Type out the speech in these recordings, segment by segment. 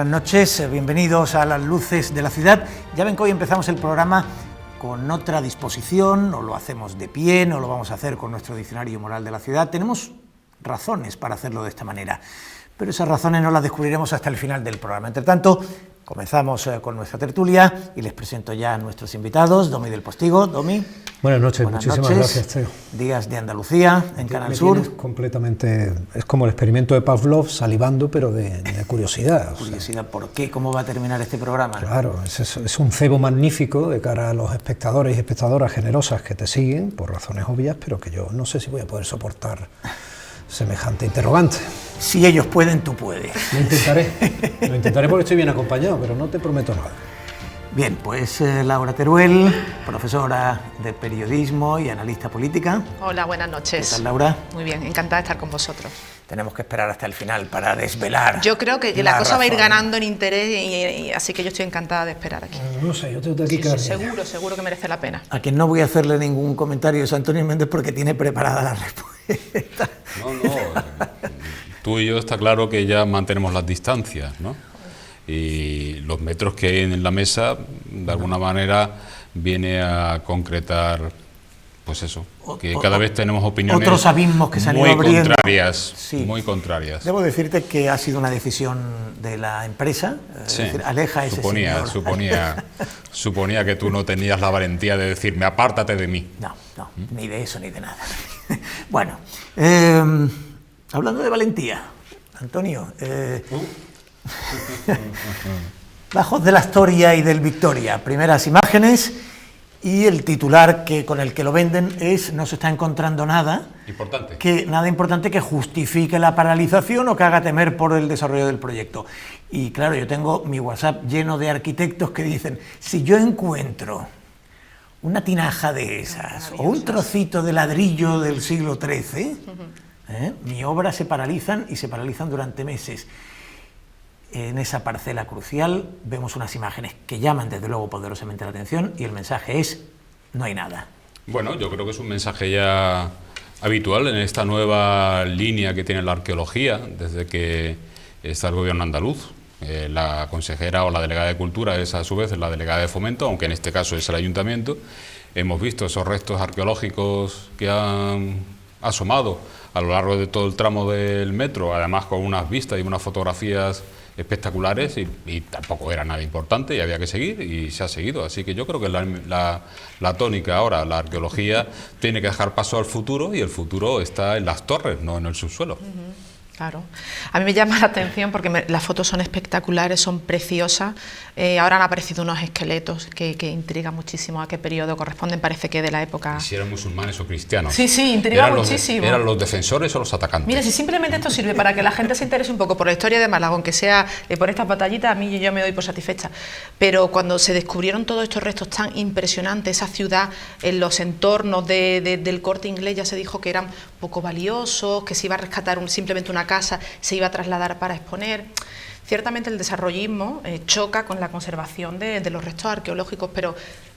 buenas noches, bienvenidos a Las Luces de la Ciudad. Ya ven que hoy empezamos el programa con otra disposición, no lo hacemos de pie, no lo vamos a hacer con nuestro diccionario moral de la ciudad. Tenemos razones para hacerlo de esta manera, pero esas razones no las descubriremos hasta el final del programa. Entre tanto, comenzamos con nuestra tertulia y les presento ya a nuestros invitados. Domi del Postigo. Domi. Buenas noches, muchísimas gracias, Teo. Días de Andalucía, en Canal Sur. Completamente, es como el experimento de Pavlov, salivando, pero de curiosidad. Curiosidad, ¿por qué? ¿Cómo va a terminar este programa? Claro, es un cebo magnífico de cara a los espectadores y espectadoras generosas que te siguen, por razones obvias, pero que yo no sé si voy a poder soportar semejante interrogante. Si ellos pueden, tú puedes. Lo intentaré porque estoy bien acompañado, pero no te prometo nada. Bien, pues Laura Teruel, profesora de periodismo y analista política. Hola, buenas noches. ¿Qué tal, Laura? Muy bien, encantada de estar con vosotros. Tenemos que esperar hasta el final para desvelar. Yo creo que la cosa va a ir ganando en interés, y así que yo estoy encantada de esperar aquí. No sé, yo tengo aquí que... Seguro que merece la pena. A quien no voy a hacerle ningún comentario es Antonio Méndez porque tiene preparada la respuesta. No, tú y yo está claro que ya mantenemos las distancias, ¿no? Y los metros que hay en la mesa, de alguna manera, viene a concretar, pues eso, que cada vez tenemos opiniones otros abismos que se han ido muy abriendo. contrarias, Sí. muy contrarias. Debo decirte que ha sido una decisión de la empresa, Sí. es decir, aleja a ese señor. Suponía que tú no tenías la valentía de decirme, apártate de mí. No, ni de eso ni de nada. Bueno, hablando de valentía, Antonio, Bajos de la Astoria y del Victoria, primeras imágenes, y el titular con el que lo venden es: no se está encontrando nada importante que justifique la paralización o que haga temer por el desarrollo del proyecto. Y claro, yo tengo mi WhatsApp lleno de arquitectos que dicen: si yo encuentro una tinaja de esas o un trocito de ladrillo del siglo XIII, mi obra se paralizan, y se paralizan durante meses. En esa parcela crucial vemos unas imágenes que llaman desde luego poderosamente la atención, y el mensaje es: no hay nada. Bueno, yo creo que es un mensaje ya habitual en esta nueva línea que tiene la arqueología desde que está el gobierno andaluz. La consejera o la delegada de Cultura es a su vez la delegada de Fomento, aunque en este caso es el ayuntamiento. Hemos visto esos restos arqueológicos que han asomado a lo largo de todo el tramo del metro, además con unas vistas y unas fotografías espectaculares, y tampoco era nada importante y había que seguir, y se ha seguido. Así que yo creo que la tónica ahora, la arqueología tiene que dejar paso al futuro, y el futuro está en las torres, no en el subsuelo. Claro. A mí me llama la atención porque las fotos son espectaculares, son preciosas. Ahora han aparecido unos esqueletos que intrigan muchísimo a qué periodo corresponden, parece que de la época... Si eran musulmanes o cristianos. Sí, intriga muchísimo. ¿Eran los defensores o los atacantes? Mira, si simplemente esto sirve para que la gente se interese un poco por la historia de Málaga, aunque sea por estas batallitas, a mí yo me doy por satisfecha. Pero cuando se descubrieron todos estos restos tan impresionantes, esa ciudad, en los entornos del Corte Inglés, ya se dijo que eran poco valiosos, que se iba a rescatar simplemente una casa, se iba a trasladar para exponer. Ciertamente el desarrollismo choca con la conservación de los restos arqueológicos, pero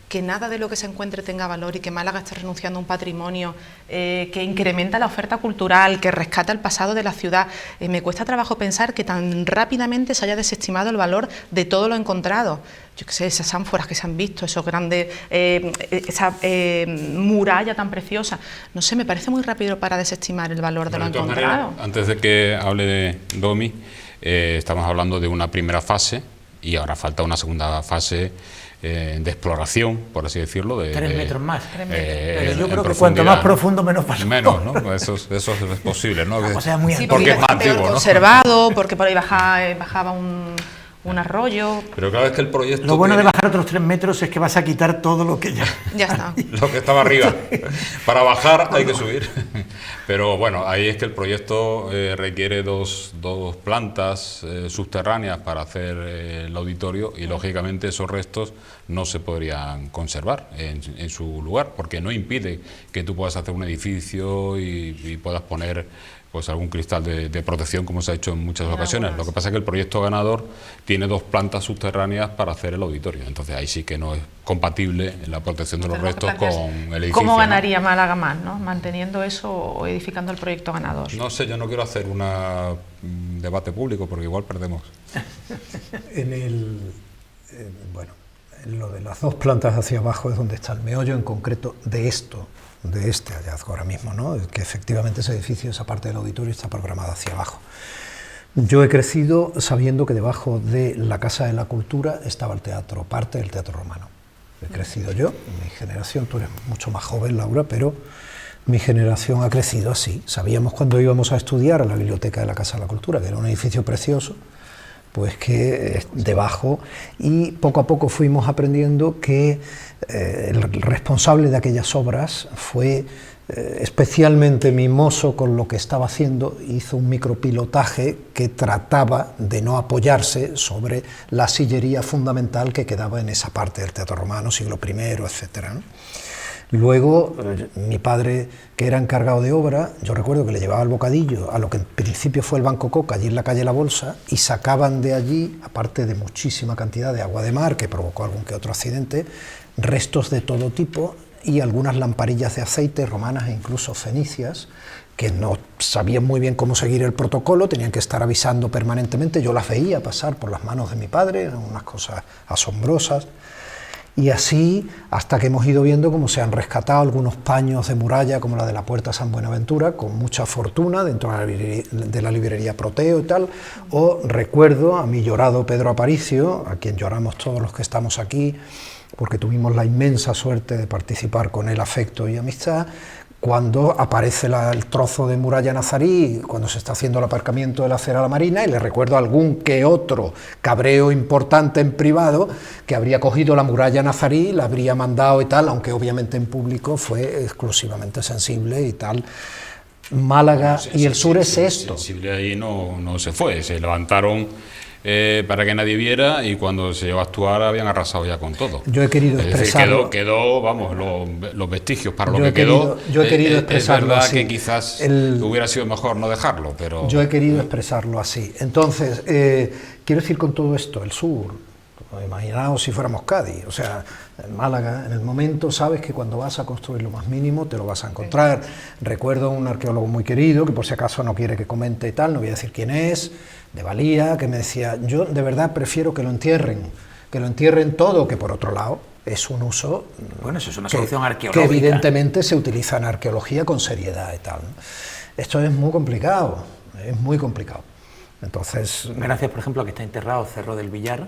que nada de lo que se encuentre tenga valor, y que Málaga esté renunciando a un patrimonio que incrementa la oferta cultural, que rescata el pasado de la ciudad. Me cuesta trabajo pensar que tan rápidamente se haya desestimado el valor de todo lo encontrado. Yo qué sé, esas ánforas que se han visto, esos grandes, esa muralla tan preciosa. No sé, me parece muy rápido para desestimar el valor de lo encontrado. Antes de que hable de Domi, estamos hablando de una primera fase, y ahora falta una segunda fase de exploración, por así decirlo. 3 metros más. 3 metros. Pero yo creo que cuanto más profundo, menos valor. Menos, ¿no? Eso es posible, ¿no? O sea, muy sí, porque es más antiguo, ¿no? Conservado, porque por ahí bajaba un arroyo. Pero claro, es que el proyecto... Lo bueno de bajar otros 3 metros es que vas a quitar todo lo que ya está. Lo que estaba arriba. Para bajar hay que subir. Pero bueno, ahí es que el proyecto requiere dos plantas subterráneas para hacer el auditorio, y lógicamente esos restos no se podrían conservar en su lugar, porque no impide que tú puedas hacer un edificio y puedas poner pues algún cristal de protección, como se ha hecho en muchas ocasiones. Lo que pasa es que el proyecto ganador tiene 2 plantas subterráneas para hacer el auditorio, entonces ahí sí que no es compatible la protección de los restos con el edificio. ¿Cómo ganaría Málaga más, ¿no? ¿Manteniendo eso o edificando el proyecto ganador? No sé, yo no quiero hacer una debate público, porque igual perdemos. Bueno, en lo de las 2 plantas hacia abajo es donde está el meollo en concreto de este hallazgo ahora mismo, ¿no? Que efectivamente ese edificio, esa parte del auditorio está programada hacia abajo. Yo he crecido sabiendo que debajo de la Casa de la Cultura estaba el teatro, parte del Teatro Romano. He crecido yo, mi generación, tú eres mucho más joven, Laura, pero mi generación ha crecido así. Sabíamos cuando íbamos a estudiar a la biblioteca de la Casa de la Cultura, que era un edificio precioso, pues que debajo, y poco a poco fuimos aprendiendo que el responsable de aquellas obras fue especialmente mimoso con lo que estaba haciendo, hizo un micropilotaje que trataba de no apoyarse sobre la sillería fundamental que quedaba en esa parte del Teatro Romano, siglo I, etcétera, ¿no? Luego, mi padre, que era encargado de obra, yo recuerdo que le llevaba el bocadillo a lo que en principio fue el Banco Coca, allí en la calle La Bolsa, y sacaban de allí, aparte de muchísima cantidad de agua de mar, que provocó algún que otro accidente, restos de todo tipo y algunas lamparillas de aceite romanas e incluso fenicias, que no sabían muy bien cómo seguir el protocolo, tenían que estar avisando permanentemente, yo las veía pasar por las manos de mi padre, eran unas cosas asombrosas. Y así hasta que hemos ido viendo cómo se han rescatado algunos paños de muralla, como la de la Puerta San Buenaventura, con mucha fortuna dentro de la librería Proteo y tal, o recuerdo a mi llorado Pedro Aparicio, a quien lloramos todos los que estamos aquí, porque tuvimos la inmensa suerte de participar con él afecto y amistad, cuando aparece el trozo de muralla nazarí, cuando se está haciendo el aparcamiento de la Acera a la Marina, y le recuerdo algún que otro cabreo importante en privado, que habría cogido la muralla nazarí, la habría mandado y tal, aunque obviamente en público fue exclusivamente sensible y tal. Málaga y el sur es esto. Sensible ahí no se fue, se levantaron para que nadie viera, y cuando se llegó a actuar habían arrasado ya con todo. Yo he querido expresarlo. Quedó, vamos, los vestigios para lo que quedó. Yo he querido expresarlo es verdad así. Que quizás hubiera sido mejor no dejarlo, pero... Yo he querido expresarlo así. Entonces, quiero decir con todo esto, el sur, imaginaos si fuéramos Cádiz, o sea, en Málaga, en el momento sabes que cuando vas a construir lo más mínimo te lo vas a encontrar. Recuerdo un arqueólogo muy querido, que por si acaso no quiere que comente y tal, no voy a decir quién es, de Valía, que me decía, yo de verdad prefiero que lo entierren todo, que por otro lado es un uso... Bueno, eso es una solución arqueológica. Que evidentemente se utiliza en arqueología con seriedad y tal, ¿no? Esto es muy complicado, Entonces... Gracias, por ejemplo, a que está enterrado Cerro del Villar.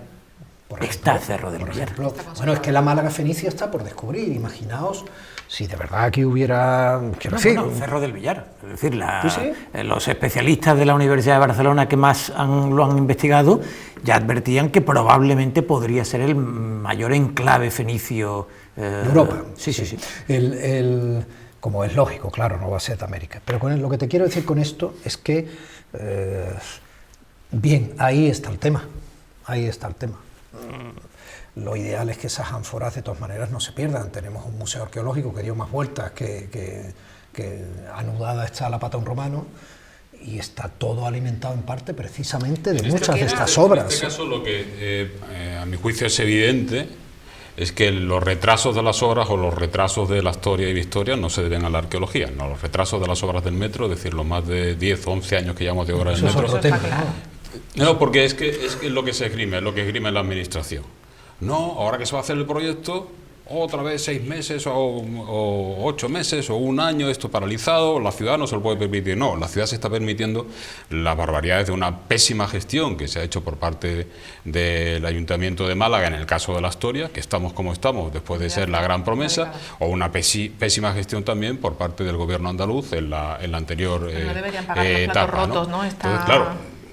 Está Cerro del Villar. Bueno, es que la Málaga fenicia está por descubrir. Imaginaos si de verdad aquí hubiera... Cerro del Villar. Es decir, los especialistas de la Universidad de Barcelona que más lo han investigado ya advertían que probablemente podría ser el mayor enclave fenicio de Europa. Sí. Como es lógico, claro, no va a ser de América. Pero lo que te quiero decir con esto es que... bien, ahí está el tema. Lo ideal es que esas ánforas de todas maneras no se pierdan. Tenemos un museo arqueológico que dio más vueltas, que anudada está la pata a un romano, y está todo alimentado en parte precisamente de muchas de estas obras. En este caso lo que a mi juicio es evidente es que los retrasos de las obras o los retrasos de la historia y Victoria no se deben a la arqueología, no, los retrasos de las obras del metro, es decir, los más de 10 o 11 años que llevamos de obras del metro. Eso es No, porque es que lo que se esgrime, es lo que esgrime la administración. No, ahora que se va a hacer el proyecto, otra vez 6 meses o 8 meses o un año, esto paralizado, la ciudad no se lo puede permitir. No, la ciudad se está permitiendo las barbaridades de una pésima gestión que se ha hecho por parte del Ayuntamiento de Málaga en el caso de la Astoria, que estamos como estamos después de ser la gran promesa, o una pésima gestión también por parte del gobierno andaluz en la anterior no deberían pagar los platos etapa, rotos, ¿no? Entonces, claro,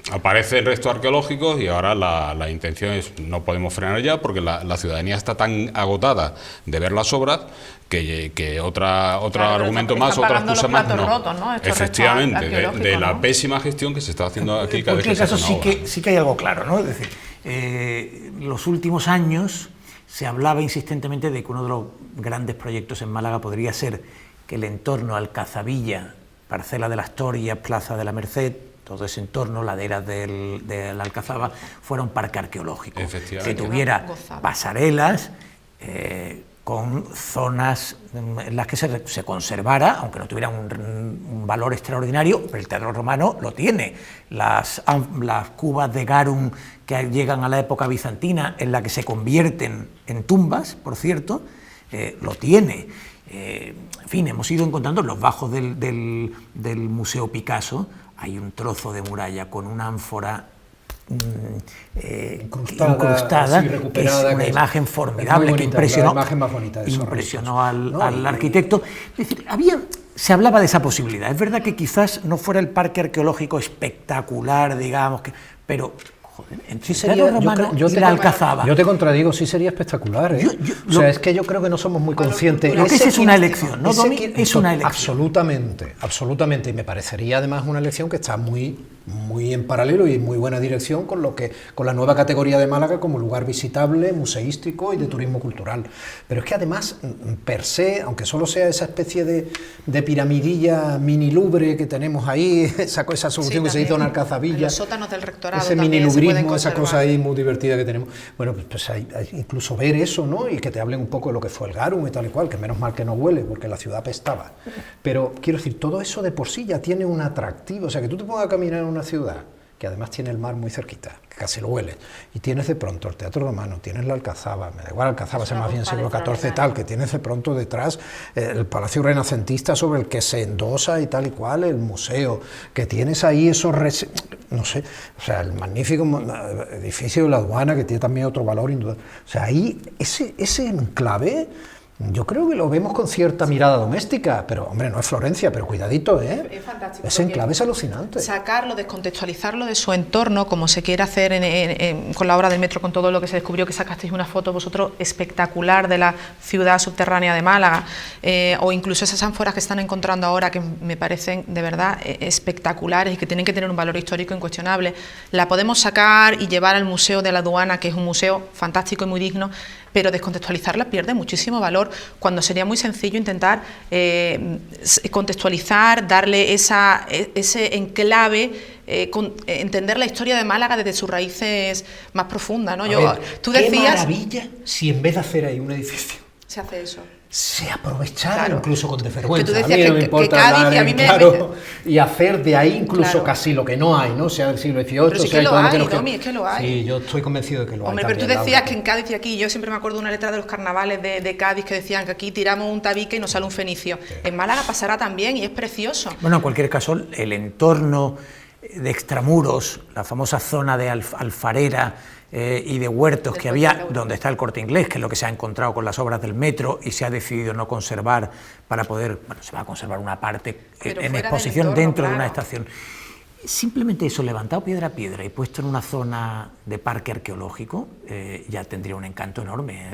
aparece el resto arqueológicos y ahora la intención es, no podemos frenar ya porque la ciudadanía está tan agotada de ver las obras que otro argumento más, otra excusa más, ¿no? Efectivamente, de la pésima gestión que se está haciendo aquí cada vez que se hace una obra. Sí que hay algo claro, ¿no? Es decir, los últimos años se hablaba insistentemente de que uno de los grandes proyectos en Málaga podría ser que el entorno Alcazabilla, Parcela de la Astoria, Plaza de la Merced, todo ese entorno, laderas de la Alcazaba, fuera un parque arqueológico, que tuviera pasarelas, con zonas en las que se conservara, aunque no tuviera un valor extraordinario, pero el teatro romano lo tiene. Las cubas de garum que llegan a la época bizantina, en la que se convierten en tumbas, por cierto, lo tiene. En fin, hemos ido encontrando en los bajos del Museo Picasso, hay un trozo de muralla con una ánfora incrustada, que es una imagen formidable, que impresionó al arquitecto. Es decir, se hablaba de esa posibilidad. Es verdad que quizás no fuera el parque arqueológico espectacular, digamos, pero sí sería, la Alcazaba. Yo te contradigo, sí sería espectacular, ¿eh? O sea, es que yo creo que no somos muy conscientes. Lo que es una elección, ¿no, Domi? Es una elección. Absolutamente, absolutamente. Y me parecería además una elección que está muy en paralelo y en muy buena dirección con la nueva categoría de Málaga como lugar visitable, museístico y de turismo cultural. Pero es que además, per se, aunque solo sea esa especie de piramidilla mini Louvre que tenemos ahí, esa solución que se hizo en Alcazabilla, los sótanos del rectorado, ese mini lubrismo, esa cosa ahí muy divertida que tenemos. Bueno, pues hay incluso ver eso, ¿no? Y que te hablen un poco de lo que fue el garum y tal y cual, que menos mal que no huele, porque la ciudad apestaba. Pero quiero decir, todo eso de por sí ya tiene un atractivo. O sea, que tú te pongas a caminar en una ciudad que además tiene el mar muy cerquita, que casi lo hueles, y tienes de pronto el Teatro Romano, tienes la Alcazaba, me da igual Alcazaba, sea más bien siglo XIV tal, que tienes de pronto detrás el Palacio Renacentista sobre el que se endosa y tal y cual, el museo, que tienes ahí esos, no sé, o sea, el magnífico edificio de la aduana, que tiene también otro valor indudable. O sea, ahí ese enclave, yo creo que lo vemos con cierta mirada doméstica, pero hombre, no es Florencia, pero cuidadito, ¿eh? Es fantástico. Ese enclave es alucinante. Sacarlo, descontextualizarlo de su entorno, como se quiere hacer con la obra del metro, con todo lo que se descubrió, que sacasteis una foto vosotros espectacular de la ciudad subterránea de Málaga, o incluso esas ánforas que están encontrando ahora, que me parecen de verdad espectaculares y que tienen que tener un valor histórico incuestionable. La podemos sacar y llevar al Museo de la Aduana, que es un museo fantástico y muy digno, pero descontextualizarla pierde muchísimo valor, cuando sería muy sencillo intentar contextualizar, darle ese enclave, entender la historia de Málaga desde sus raíces más profundas, ¿no? Tú decías, qué maravilla si en vez de hacer ahí un edificio se hace eso, se aprovechara, claro, incluso con Que desvergüenza. tú decías a mí no me importa Cádiz, hablar claro, y hacer de ahí incluso, claro, casi lo que no hay, ¿no? Sea del siglo XVIII, pero sí sea que lo hay, Domi, es que lo hay. Sí, yo estoy convencido de que lo Hombre, hay. Pero tú decías que en Cádiz y aquí, yo siempre me acuerdo de una letra de los carnavales de Cádiz que decían que aquí tiramos un tabique y nos sale un fenicio. Sí. En Málaga pasará también y es precioso. Bueno, en cualquier caso, el entorno de extramuros, la famosa zona de Alfarera, y de huertos que había, donde está el Corte Inglés, que es lo que se ha encontrado con las obras del metro y se ha decidido no conservar para poder, bueno, se va a conservar una parte en exposición entorno, dentro, claro, de una estación. Simplemente eso, levantado piedra a piedra y puesto en una zona de parque arqueológico, ya tendría un encanto enorme.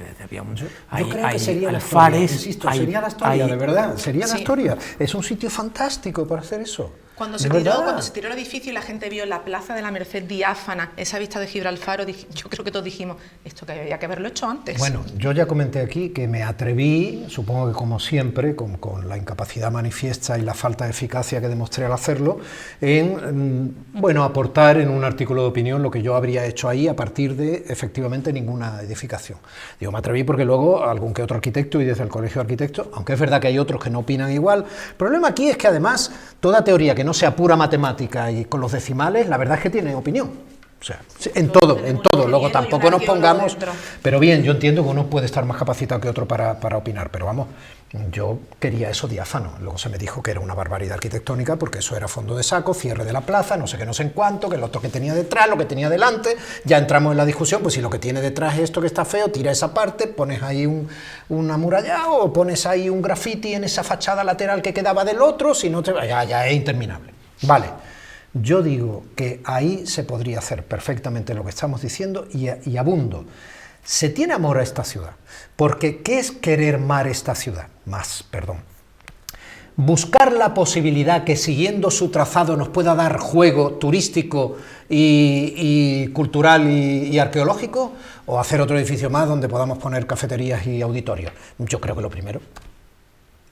Yo creo que sería alfares, la historia, insisto, sería la historia, de verdad, sería la historia. Es un sitio fantástico para hacer eso. Cuando se tiró el edificio y la gente vio la Plaza de la Merced diáfana, esa vista de Gibraltar, yo creo que todos dijimos, esto que había que haberlo hecho antes. Bueno, yo ya comenté aquí que me atreví, supongo que como siempre, con la incapacidad manifiesta y la falta de eficacia que demostré al hacerlo, en aportar en un artículo de opinión lo que yo habría hecho ahí a partir de, efectivamente, ninguna edificación. Digo, me atreví porque luego algún que otro arquitecto y desde el Colegio de Arquitectos, aunque es verdad que hay otros que no opinan igual, el problema aquí es que además toda teoría que no sea pura matemática y con los decimales, la verdad es que tiene opinión. O sea, en todo. Luego tampoco nos pongamos... Pero bien, yo entiendo que uno puede estar más capacitado que otro para opinar, pero vamos, yo quería eso diáfano. Luego se me dijo que era una barbaridad arquitectónica porque eso era fondo de saco, cierre de la plaza, no sé qué, no sé en cuánto, que el otro que tenía detrás, lo que tenía delante. Ya entramos en la discusión, pues si lo que tiene detrás es esto que está feo, tira esa parte, pones ahí un amurallado o pones ahí un graffiti en esa fachada lateral que quedaba del otro, si no ya es interminable. Vale. Yo digo que ahí se podría hacer perfectamente lo que estamos diciendo y abundo. Se tiene amor a esta ciudad, porque ¿qué es querer más esta ciudad? Buscar la posibilidad que siguiendo su trazado nos pueda dar juego turístico y cultural y arqueológico, o hacer otro edificio más donde podamos poner cafeterías y auditorios. Yo creo que lo primero.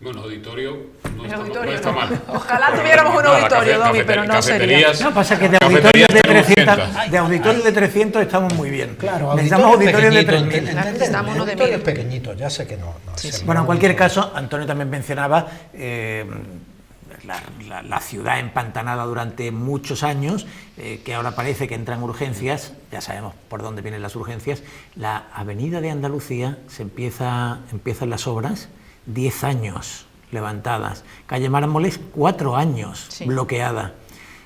Bueno, auditorio no está mal. Ojalá tuviéramos un auditorio, Domi, pero no sería. No, pasa que de auditorios de 300 estamos muy bien. Claro, necesitamos auditorios de 3.000. Necesitamos uno de 1.000. Pequeñitos, ya sé que no. Bueno, en cualquier caso, Antonio también mencionaba la ciudad empantanada durante muchos años, que ahora parece que entran urgencias, ya sabemos por dónde vienen las urgencias. La avenida de Andalucía empiezan las obras, 10 años levantadas. Calle Mármoles, 4 años bloqueada.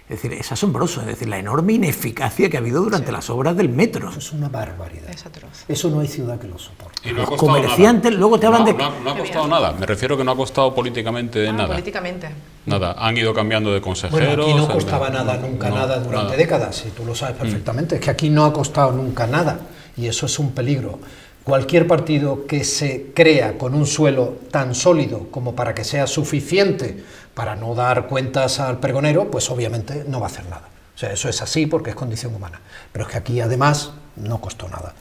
Es decir, es asombroso, es decir, la enorme ineficacia que ha habido durante las obras del metro. Eso es una barbaridad. Es atroz. Eso no hay ciudad que lo soporte. Y no ha Los comerciantes nada. luego te hablan de... No ha costado nada, me refiero que no ha costado políticamente nada. Políticamente. Nada, han ido cambiando de consejeros. Bueno, aquí no costaba nada, nunca nada durante décadas, y tú lo sabes perfectamente. Es que aquí no ha costado nunca nada, y eso es un peligro. Cualquier partido que se crea con un suelo tan sólido como para que sea suficiente para no dar cuentas al pregonero, pues obviamente no va a hacer nada. O sea, eso es así porque es condición humana. Pero es que aquí además no costó nada.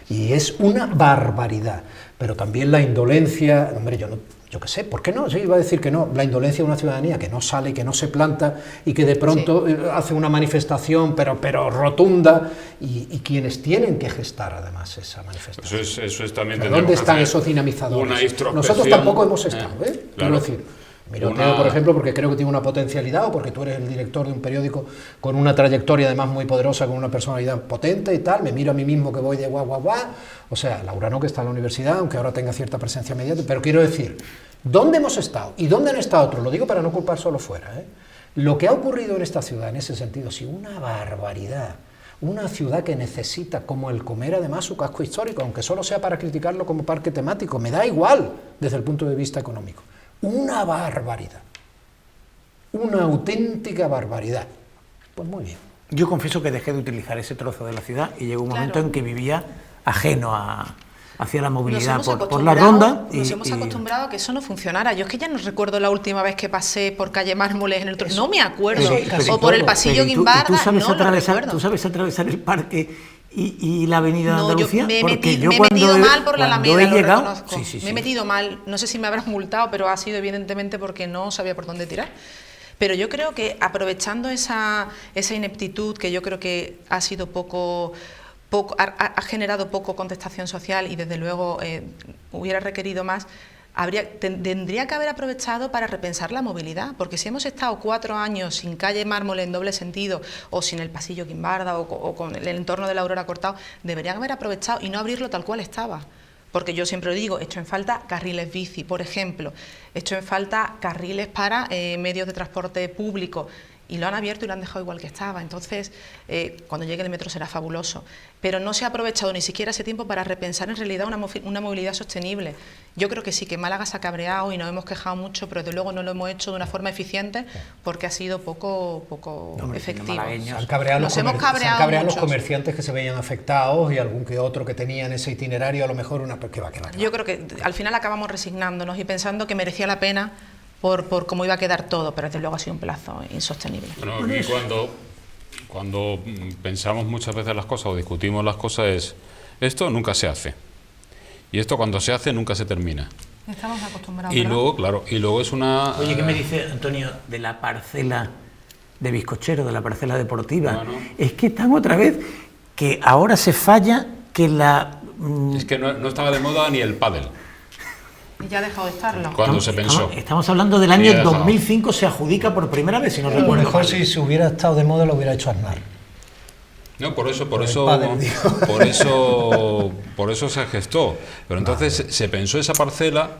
Y es una barbaridad. Pero también la indolencia, hombre, yo qué sé, ¿por qué no? Yo iba a decir que no, la indolencia de una ciudadanía que no sale, que no se planta y que de pronto hace una manifestación pero rotunda y quienes tienen que gestar además esa manifestación. Eso es también... ¿Dónde están esos dinamizadores? Nosotros tampoco hemos estado, quiero decir. Miroteo, por ejemplo, porque creo que tiene una potencialidad, o porque tú eres el director de un periódico con una trayectoria además muy poderosa, con una personalidad potente y tal, me miro a mí mismo que voy de guau, o sea, Laura no, que está en la universidad, aunque ahora tenga cierta presencia mediática, pero quiero decir, ¿dónde hemos estado? ¿Y dónde han estado otros? Lo digo para no culpar solo fuera, Lo que ha ocurrido en esta ciudad, en ese sentido, sí, una barbaridad. Una ciudad que necesita, como el Comer, además, su casco histórico, aunque solo sea para criticarlo como parque temático, me da igual desde el punto de vista económico. Una barbaridad, una auténtica barbaridad. Pues muy bien. Yo confieso que dejé de utilizar ese trozo de la ciudad y llegó un momento en que vivía ajeno hacia la movilidad por la ronda. Nos hemos acostumbrado a que eso no funcionara. Yo es que ya no recuerdo la última vez que pasé por calle Mármoles en el no me acuerdo. O por el pasillo Guimbarda, no lo recuerdo. ¿Tú sabes atravesar el parque y la avenida de Andalucía? Me he metido mal por la Alameda, lo reconozco. Sí. Me he metido mal, no sé si me habrán multado, pero ha sido evidentemente porque no sabía por dónde tirar. Pero yo creo que aprovechando esa ineptitud, que yo creo que ha sido ha generado poco contestación social y desde luego hubiera requerido más, tendría que haber aprovechado para repensar la movilidad, porque si hemos estado 4 años sin calle Mármol en doble sentido, o sin el pasillo Guimbarda, o con el entorno de la Aurora cortado, deberían haber aprovechado y no abrirlo tal cual estaba. Porque yo siempre digo, echo en falta carriles bici, por ejemplo, echo en falta carriles para medios de transporte público, y lo han abierto y lo han dejado igual que estaba. Entonces, cuando llegue el metro será fabuloso. Pero no se ha aprovechado ni siquiera ese tiempo para repensar en realidad una movilidad sostenible. Yo creo que sí, que Málaga se ha cabreado y nos hemos quejado mucho, pero desde luego no lo hemos hecho de una forma eficiente porque ha sido poco efectivo. Se han cabreado los comerciantes que se veían afectados y algún que otro que tenía en ese itinerario, a lo mejor que va. Yo creo que al final acabamos resignándonos y pensando que merecía la pena por cómo iba a quedar todo, pero desde luego ha sido un plazo insostenible. Bueno, y cuando pensamos muchas veces las cosas o discutimos las cosas es, esto nunca se hace, y esto cuando se hace nunca se termina. Estamos acostumbrados. Y luego, claro, es una... Oye, ¿qué me dice Antonio de la parcela de bizcochero, de la parcela deportiva? Bueno. Es que están otra vez, que ahora se falla, que la... Es que no estaba de moda ni el pádel. Y ya ha dejado de estarlo. ¿Cuándo se pensó? Estamos hablando del año 2005, se adjudica por primera vez, si no recuerdo. A lo mejor si se hubiera estado de moda lo hubiera hecho Aznar. No, por eso se gestó. Pero entonces se pensó esa parcela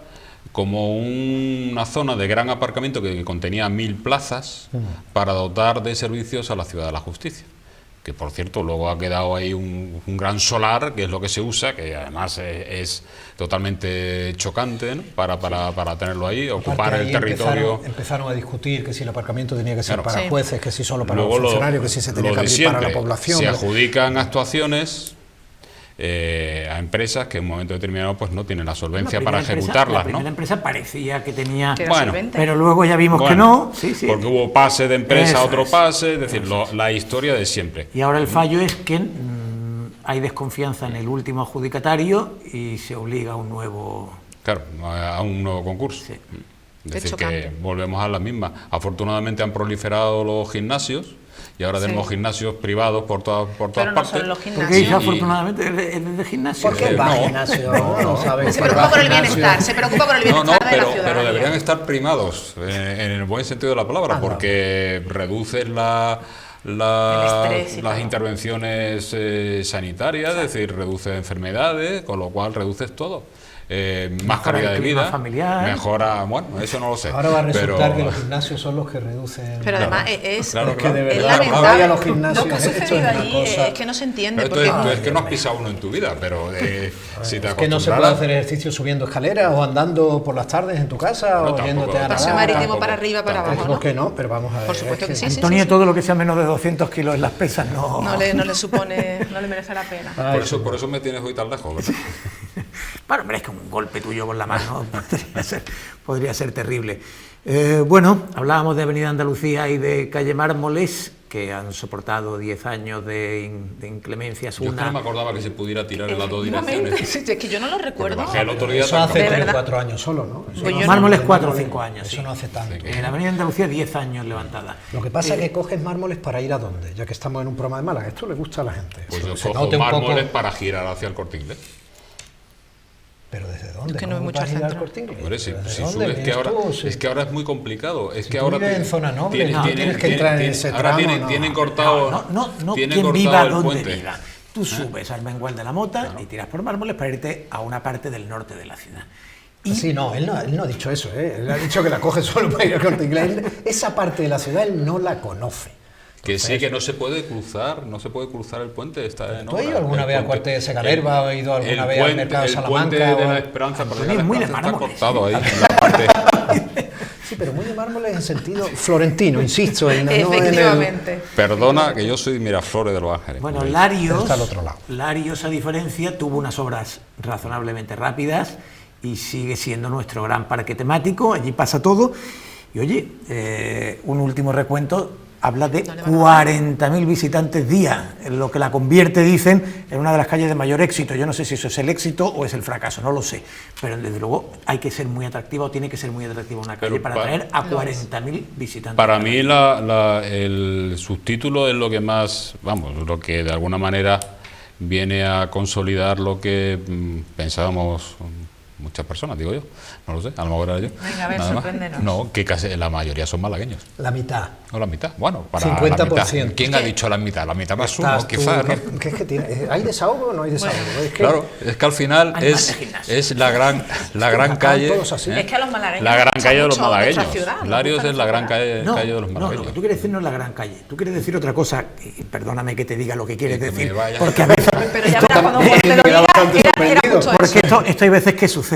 como una zona de gran aparcamiento que contenía 1000 plazas para dotar de servicios a la Ciudad de la Justicia. Que por cierto luego ha quedado ahí un gran solar, que es lo que se usa, que además es totalmente chocante, ¿no? para tenerlo ahí, ocupar el territorio. Empezaron a discutir que si el aparcamiento tenía que ser para jueces, que si solo para los funcionarios, que si se tenía que abrir para la población. Se adjudican actuaciones a empresas que en un momento determinado pues no tienen la solvencia para ejecutarlas, ¿no? La empresa parecía que tenía, bueno, pero luego ya vimos que no. Porque hubo pase de empresa a otro pase, es decir, la historia de siempre. Y ahora el fallo es que hay desconfianza en el último adjudicatario y se obliga a un nuevo... Claro, a un nuevo concurso. Sí. Es decir, que volvemos a la misma. Afortunadamente han proliferado los gimnasios y ahora tenemos gimnasios privados por todas partes. Pero no son los gimnasios. ¿Por qué dice afortunadamente es de gimnasio? ¿Por qué va al gimnasio? No, ¿sabes? Se preocupa por el bienestar, se preocupa por el bienestar de la ciudadanía. Pero deberían estar primados, en el buen sentido de la palabra, porque reducen las intervenciones sanitarias, es decir, reduces enfermedades, con lo cual reduces todo. Más calidad de vida, familiar. Mejora, bueno, eso no lo sé. Ahora va a resultar que los gimnasios son los que reducen. Pero además es que de verdad, lamentable. los gimnasios, lo que ha sucedido allí es que no se entiende. Pero tú es que no has pisado uno en tu vida, pero si te es que no se puede hacer ejercicio subiendo escaleras o andando por las tardes en tu casa o yéndote a nadar. Paseo marítimo para arriba, para abajo, ¿no? ¿Por qué no? Pero vamos a ver. Por supuesto que sí. Antonio, todo lo que sea menos de 200 kilos en las pesas no le supone, no le merece la pena. Por eso me tienes hoy tan lejos, ¿verdad? Bueno, hombre, es que un golpe tuyo con la mano podría ser terrible. Bueno, hablábamos de Avenida Andalucía y de Calle Mármoles, que han soportado 10 años de inclemencias. Yo no me acordaba que se pudiera tirar en las dos direcciones. Es que yo no lo recuerdo. El otro día eso hace 3 o 4 años solo, ¿no? Pues Mármoles 4 o 5 años. Eso no hace tanto. En Avenida Andalucía 10 años levantada. Lo que pasa es que coges Mármoles para ir a dónde, ya que estamos en un programa de Málaga. Esto le gusta a la gente. Pues yo cojo Mármoles para girar hacia el Corte Inglés. ¿Pero desde dónde? Es que no hay mucho centro. Es que ahora es muy complicado. Es si que ahora vives en zona noble, tienes que entrar en ese ahora tramo. Tienen cortado. No, quien viva donde viva. Tú subes al Mengual de la Mota y tiras por Mármoles para irte a una parte del norte de la ciudad. Sí, no, él no ha dicho eso, él ha dicho que la coge solo para ir al Corte Inglés. Esa parte de la ciudad él no la conoce. Que sí, que no se puede cruzar el puente. Está en ¿Tú has ido alguna vez a Cuarte de Segalerba o has ido alguna vez al Mercado de Salamanca? El puente de la Esperanza, es muy de está Mármoles. cortado ahí en la parte. Sí, pero muy de Mármoles en sentido florentino, insisto. Efectivamente. Perdona, que yo soy Miraflores de Los Ángeles. Bueno, Larios, está al otro lado. Larios, a diferencia, tuvo unas obras razonablemente rápidas y sigue siendo nuestro gran parque temático. Allí pasa todo. Y oye, un último recuento. Habla de 40.000 visitantes día, en lo que la convierte, dicen, en una de las calles de mayor éxito. Yo no sé si eso es el éxito o es el fracaso, no lo sé. Pero desde luego hay que ser muy atractiva o tiene que ser muy atractiva una calle para atraer a 40.000 visitantes. Para mí el subtítulo es lo que más, lo que de alguna manera viene a consolidar lo que pensábamos muchas personas, digo yo, no lo sé, a lo mejor era yo. Venga, a ver, sorpréndenos. No, que casi la mayoría son malagueños. La mitad. O la mitad, bueno, para 50%. la mitad. ¿Quién ha dicho la mitad? La mitad más uno, quizás, ¿no? ¿Qué es que tiene? ¿Hay desahogo o no hay desahogo? Bueno, claro, es que al final es la gran calle. Es que a los malagueños la gran calle de los mucho malagueños. ciudad, Larios es la gran calle de los malagueños. No, lo que tú quieres decir no es la gran calle. Tú quieres decir otra cosa, y perdóname que te diga lo que quieres decir, porque a veces... Pero ya verás, cuando Juan te lo diga, era justo porque eso. esto hay veces que sucede.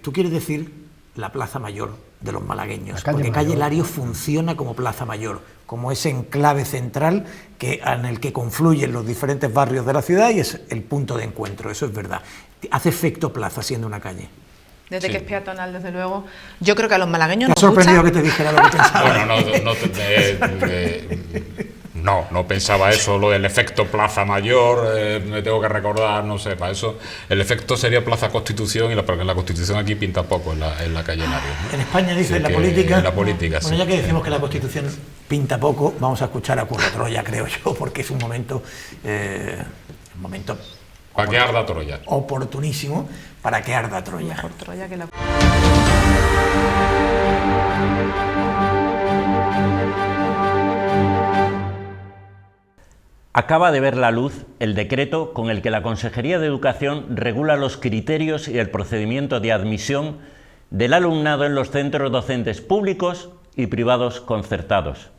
Tú quieres decir la Plaza Mayor de los malagueños, porque Calle Larios funciona como Plaza Mayor, como ese enclave central en el que confluyen los diferentes barrios de la ciudad y es el punto de encuentro, eso es verdad. Hace efecto plaza siendo una calle. Desde que es peatonal, desde luego. Yo creo que a los malagueños nos gusta... ¿Te ha sorprendido que te dijera lo que pensaba? Bueno, no pensaba eso, lo del efecto Plaza Mayor, me tengo que recordar, no sé, para eso el efecto sería Plaza Constitución, porque la Constitución aquí pinta poco en la calle Larios, ¿no? En España dice en la política. En la política, bueno, ya que decimos que la Constitución pinta poco, vamos a escuchar a Curro Troya, creo yo, porque es un momento para que arda Troya. Oportunísimo para que arda Troya. Mejor Troya que la... Acaba de ver la luz el decreto con el que la Consejería de Educación regula los criterios y el procedimiento de admisión del alumnado en los centros docentes públicos y privados concertados.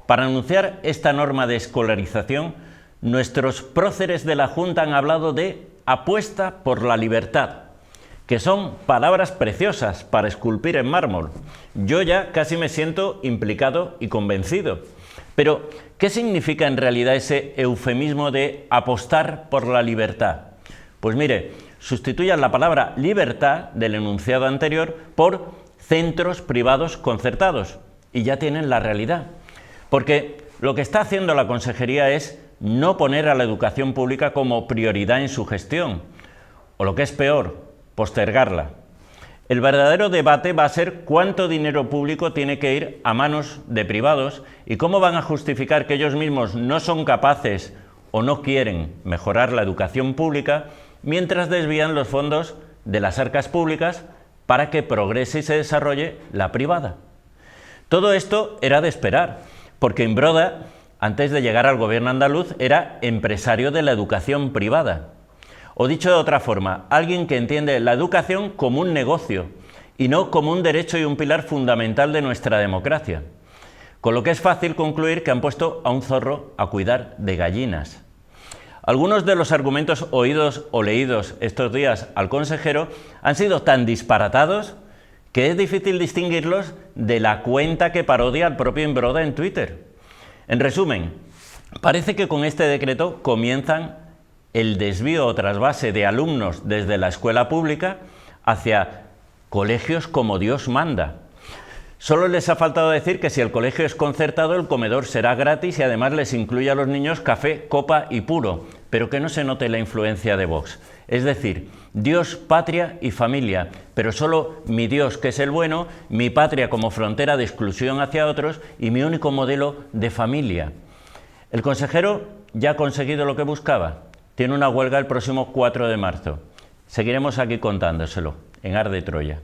Para anunciar esta norma de escolarización, nuestros próceres de la Junta han hablado de apuesta por la libertad, que son palabras preciosas para esculpir en mármol. Yo ya casi me siento implicado y convencido. Pero, ¿qué significa en realidad ese eufemismo de apostar por la libertad? Pues mire, sustituyan la palabra libertad del enunciado anterior por centros privados concertados y ya tienen la realidad. Porque lo que está haciendo la Consejería es no poner a la educación pública como prioridad en su gestión, o lo que es peor, postergarla. El verdadero debate va a ser cuánto dinero público tiene que ir a manos de privados y cómo van a justificar que ellos mismos no son capaces o no quieren mejorar la educación pública mientras desvían los fondos de las arcas públicas para que progrese y se desarrolle la privada. Todo esto era de esperar, porque Imbroda, antes de llegar al gobierno andaluz, era empresario de la educación privada. O dicho de otra forma, alguien que entiende la educación como un negocio y no como un derecho y un pilar fundamental de nuestra democracia. Con lo que es fácil concluir que han puesto a un zorro a cuidar de gallinas. Algunos de los argumentos oídos o leídos estos días al consejero han sido tan disparatados que es difícil distinguirlos de la cuenta que parodia al propio Imbroda en Twitter. En resumen, parece que con este decreto comienzan el desvío o trasvase de alumnos desde la escuela pública hacia colegios como Dios manda. Solo les ha faltado decir que si el colegio es concertado, el comedor será gratis y además les incluye a los niños café, copa y puro, pero que no se note la influencia de Vox. Es decir, Dios, patria y familia, pero solo mi Dios, que es el bueno, mi patria como frontera de exclusión hacia otros y mi único modelo de familia. El consejero ya ha conseguido lo que buscaba. Tiene una huelga el próximo 4 de marzo. Seguiremos aquí contándoselo, en Arde Troya.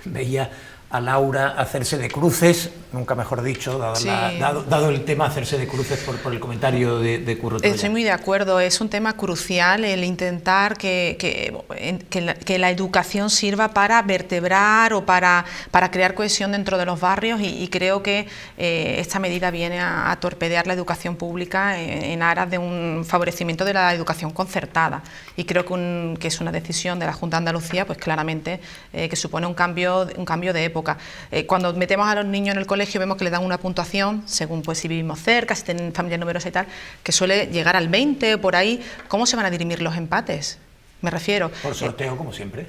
Veía a Laura hacerse de cruces, nunca mejor dicho, dado el tema, hacerse de cruces por el comentario de Curro Troya. Estoy muy de acuerdo, es un tema crucial el intentar que la educación sirva para vertebrar o para crear cohesión dentro de los barrios y creo que esta medida viene a torpedear la educación pública en aras de un favorecimiento de la educación concertada y creo que es una decisión de la Junta de Andalucía, pues claramente que supone un cambio de época. Cuando metemos a los niños en el colegio vemos que le dan una puntuación según pues si vivimos cerca, si tienen familias numerosas y tal, que suele llegar al 20 o por ahí. ¿Cómo se van a dirimir los empates? Me refiero. Por sorteo, como siempre.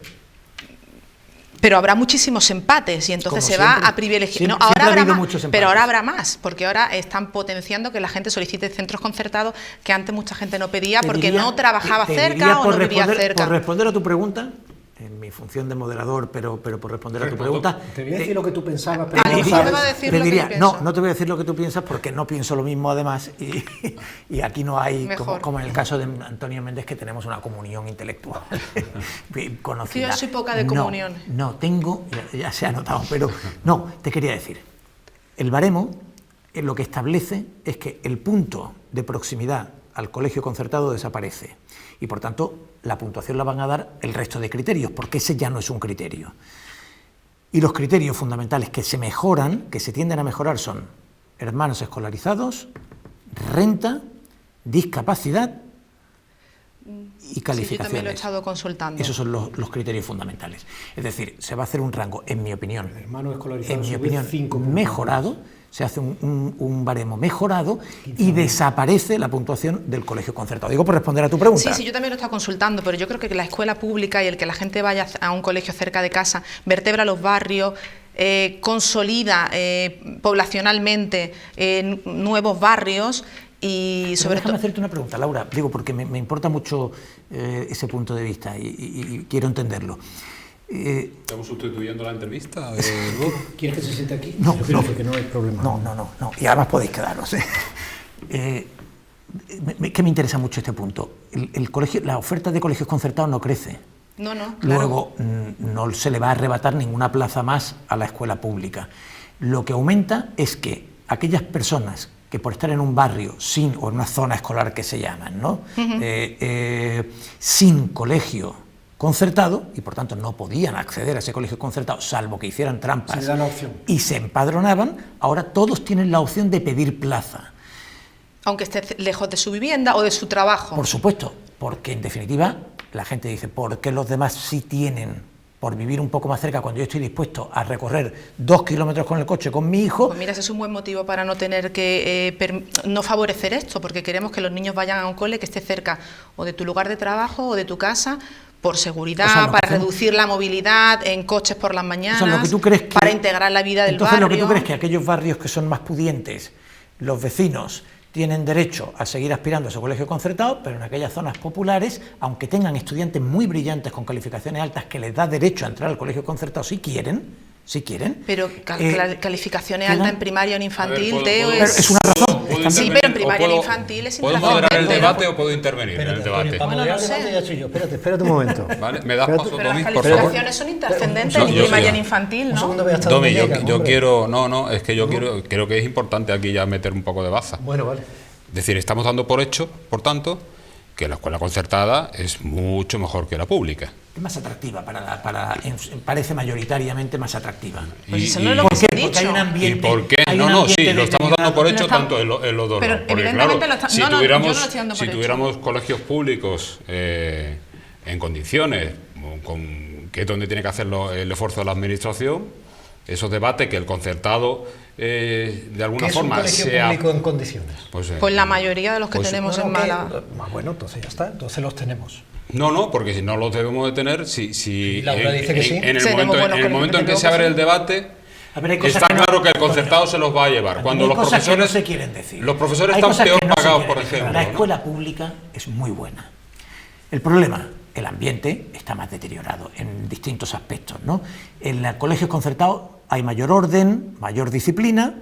Pero habrá muchísimos empates y entonces se va a privilegiar. No, ahora habrá más, pero ahora habrá más, porque ahora están potenciando que la gente solicite centros concertados que antes mucha gente no pedía porque no trabajaba cerca o no vivía cerca. Por responder a tu pregunta, en mi función de moderador, pero por responder a tu pregunta... Te voy a decir lo que tú pensabas, pero te diría, no te voy a decir lo que tú piensas porque no pienso lo mismo además y aquí no hay, como en el caso de Antonio Méndez, que tenemos una comunión intelectual conocida. Yo soy poca de comunión. No, tengo, ya se ha notado, pero no, te quería decir, el baremo lo que establece es que el punto de proximidad al colegio concertado desaparece y por tanto la puntuación la van a dar el resto de criterios, porque ese ya no es un criterio. Y los criterios fundamentales que se mejoran, que se tienden a mejorar son hermanos escolarizados, renta, discapacidad y calificaciones. Sí, yo también lo he estado consultando. Esos son los criterios fundamentales. Es decir, se va a hacer un rango, en mi opinión, mejorado, se hace un baremo mejorado y desaparece la puntuación del colegio concertado. Digo por responder a tu pregunta. Sí, yo también lo he estado consultando, pero yo creo que la escuela pública y el que la gente vaya a un colegio cerca de casa vertebra los barrios, consolida poblacionalmente nuevos barrios. Y sobre déjame hacerte una pregunta, Laura, digo porque me importa mucho ese punto de vista y quiero entenderlo. ¿Estamos sustituyendo la entrevista? ¿Quieres que se siente aquí? No, porque no hay problema. No, y además podéis quedaros. Que me interesa mucho este punto. El colegio, la oferta de colegios concertados no crece. No, claro. Luego no se le va a arrebatar ninguna plaza más a la escuela pública. Lo que aumenta es que aquellas personas que por estar en un barrio o en una zona escolar que se llaman, ¿no? Sin colegio concertado y por tanto no podían acceder a ese colegio concertado salvo que hicieran trampas se da la opción. Y se empadronaban, ahora todos tienen la opción de pedir plaza. Aunque esté lejos de su vivienda o de su trabajo. Por supuesto, porque en definitiva la gente dice, ¿por qué los demás sí tienen por vivir un poco más cerca cuando yo estoy dispuesto a recorrer 2 kilómetros con el coche con mi hijo? Pues mira, ese es un buen motivo para no tener que no favorecer esto, porque queremos que los niños vayan a un cole que esté cerca o de tu lugar de trabajo o de tu casa, por seguridad, para reducir la movilidad en coches por las mañanas, para integrar la vida del barrio. Entonces lo que tú crees que aquellos barrios que son más pudientes, los vecinos tienen derecho a seguir aspirando a su colegio concertado, pero en aquellas zonas populares, aunque tengan estudiantes muy brillantes con calificaciones altas que les da derecho a entrar al colegio concertado si quieren. Pero calificaciones altas en primaria o en infantil, Teo, es una razón. Sí, pero en primaria o en infantil es ¿Puedo moderar el debate o puedo intervenir en el debate? Bueno, no sé. Ya soy yo. Espérate un momento. ¿Vale? ¿Me das paso, pero Domi, las por favor? calificaciones son intrascendentes en primaria y en infantil, ¿no? Domi, yo quiero... No, es que yo creo que es importante aquí ya meter un poco de baza. Bueno, vale. Es decir, estamos dando por hecho, por tanto, que la escuela concertada es mucho mejor que la pública. Es más atractiva, parece mayoritariamente más atractiva. Pues eso no es lo que se ha dicho. Porque hay un ambiente. ¿Y por qué? Sí, lo estamos dando por hecho tanto en los dos. Pero evidentemente claro, yo no lo estoy dando por si hecho. tuviéramos colegios públicos en condiciones, que es donde tiene que hacer el esfuerzo de la administración, esos debates que el concertado de alguna forma sea... ¿Qué es un colegio público en condiciones? Pues la mayoría de los que tenemos en Málaga. Bueno, entonces ya está, entonces los tenemos. No, porque si no los debemos de tener, si Laura dice que sí. En el momento en que se abre el debate, está claro que el concertado se los va a llevar. Cuando los profesores no se quieren decir. Los profesores están peor pagados, por ejemplo. La escuela pública es muy buena. El problema, el ambiente está más deteriorado en distintos aspectos, ¿no? En los colegios concertados hay mayor orden, mayor disciplina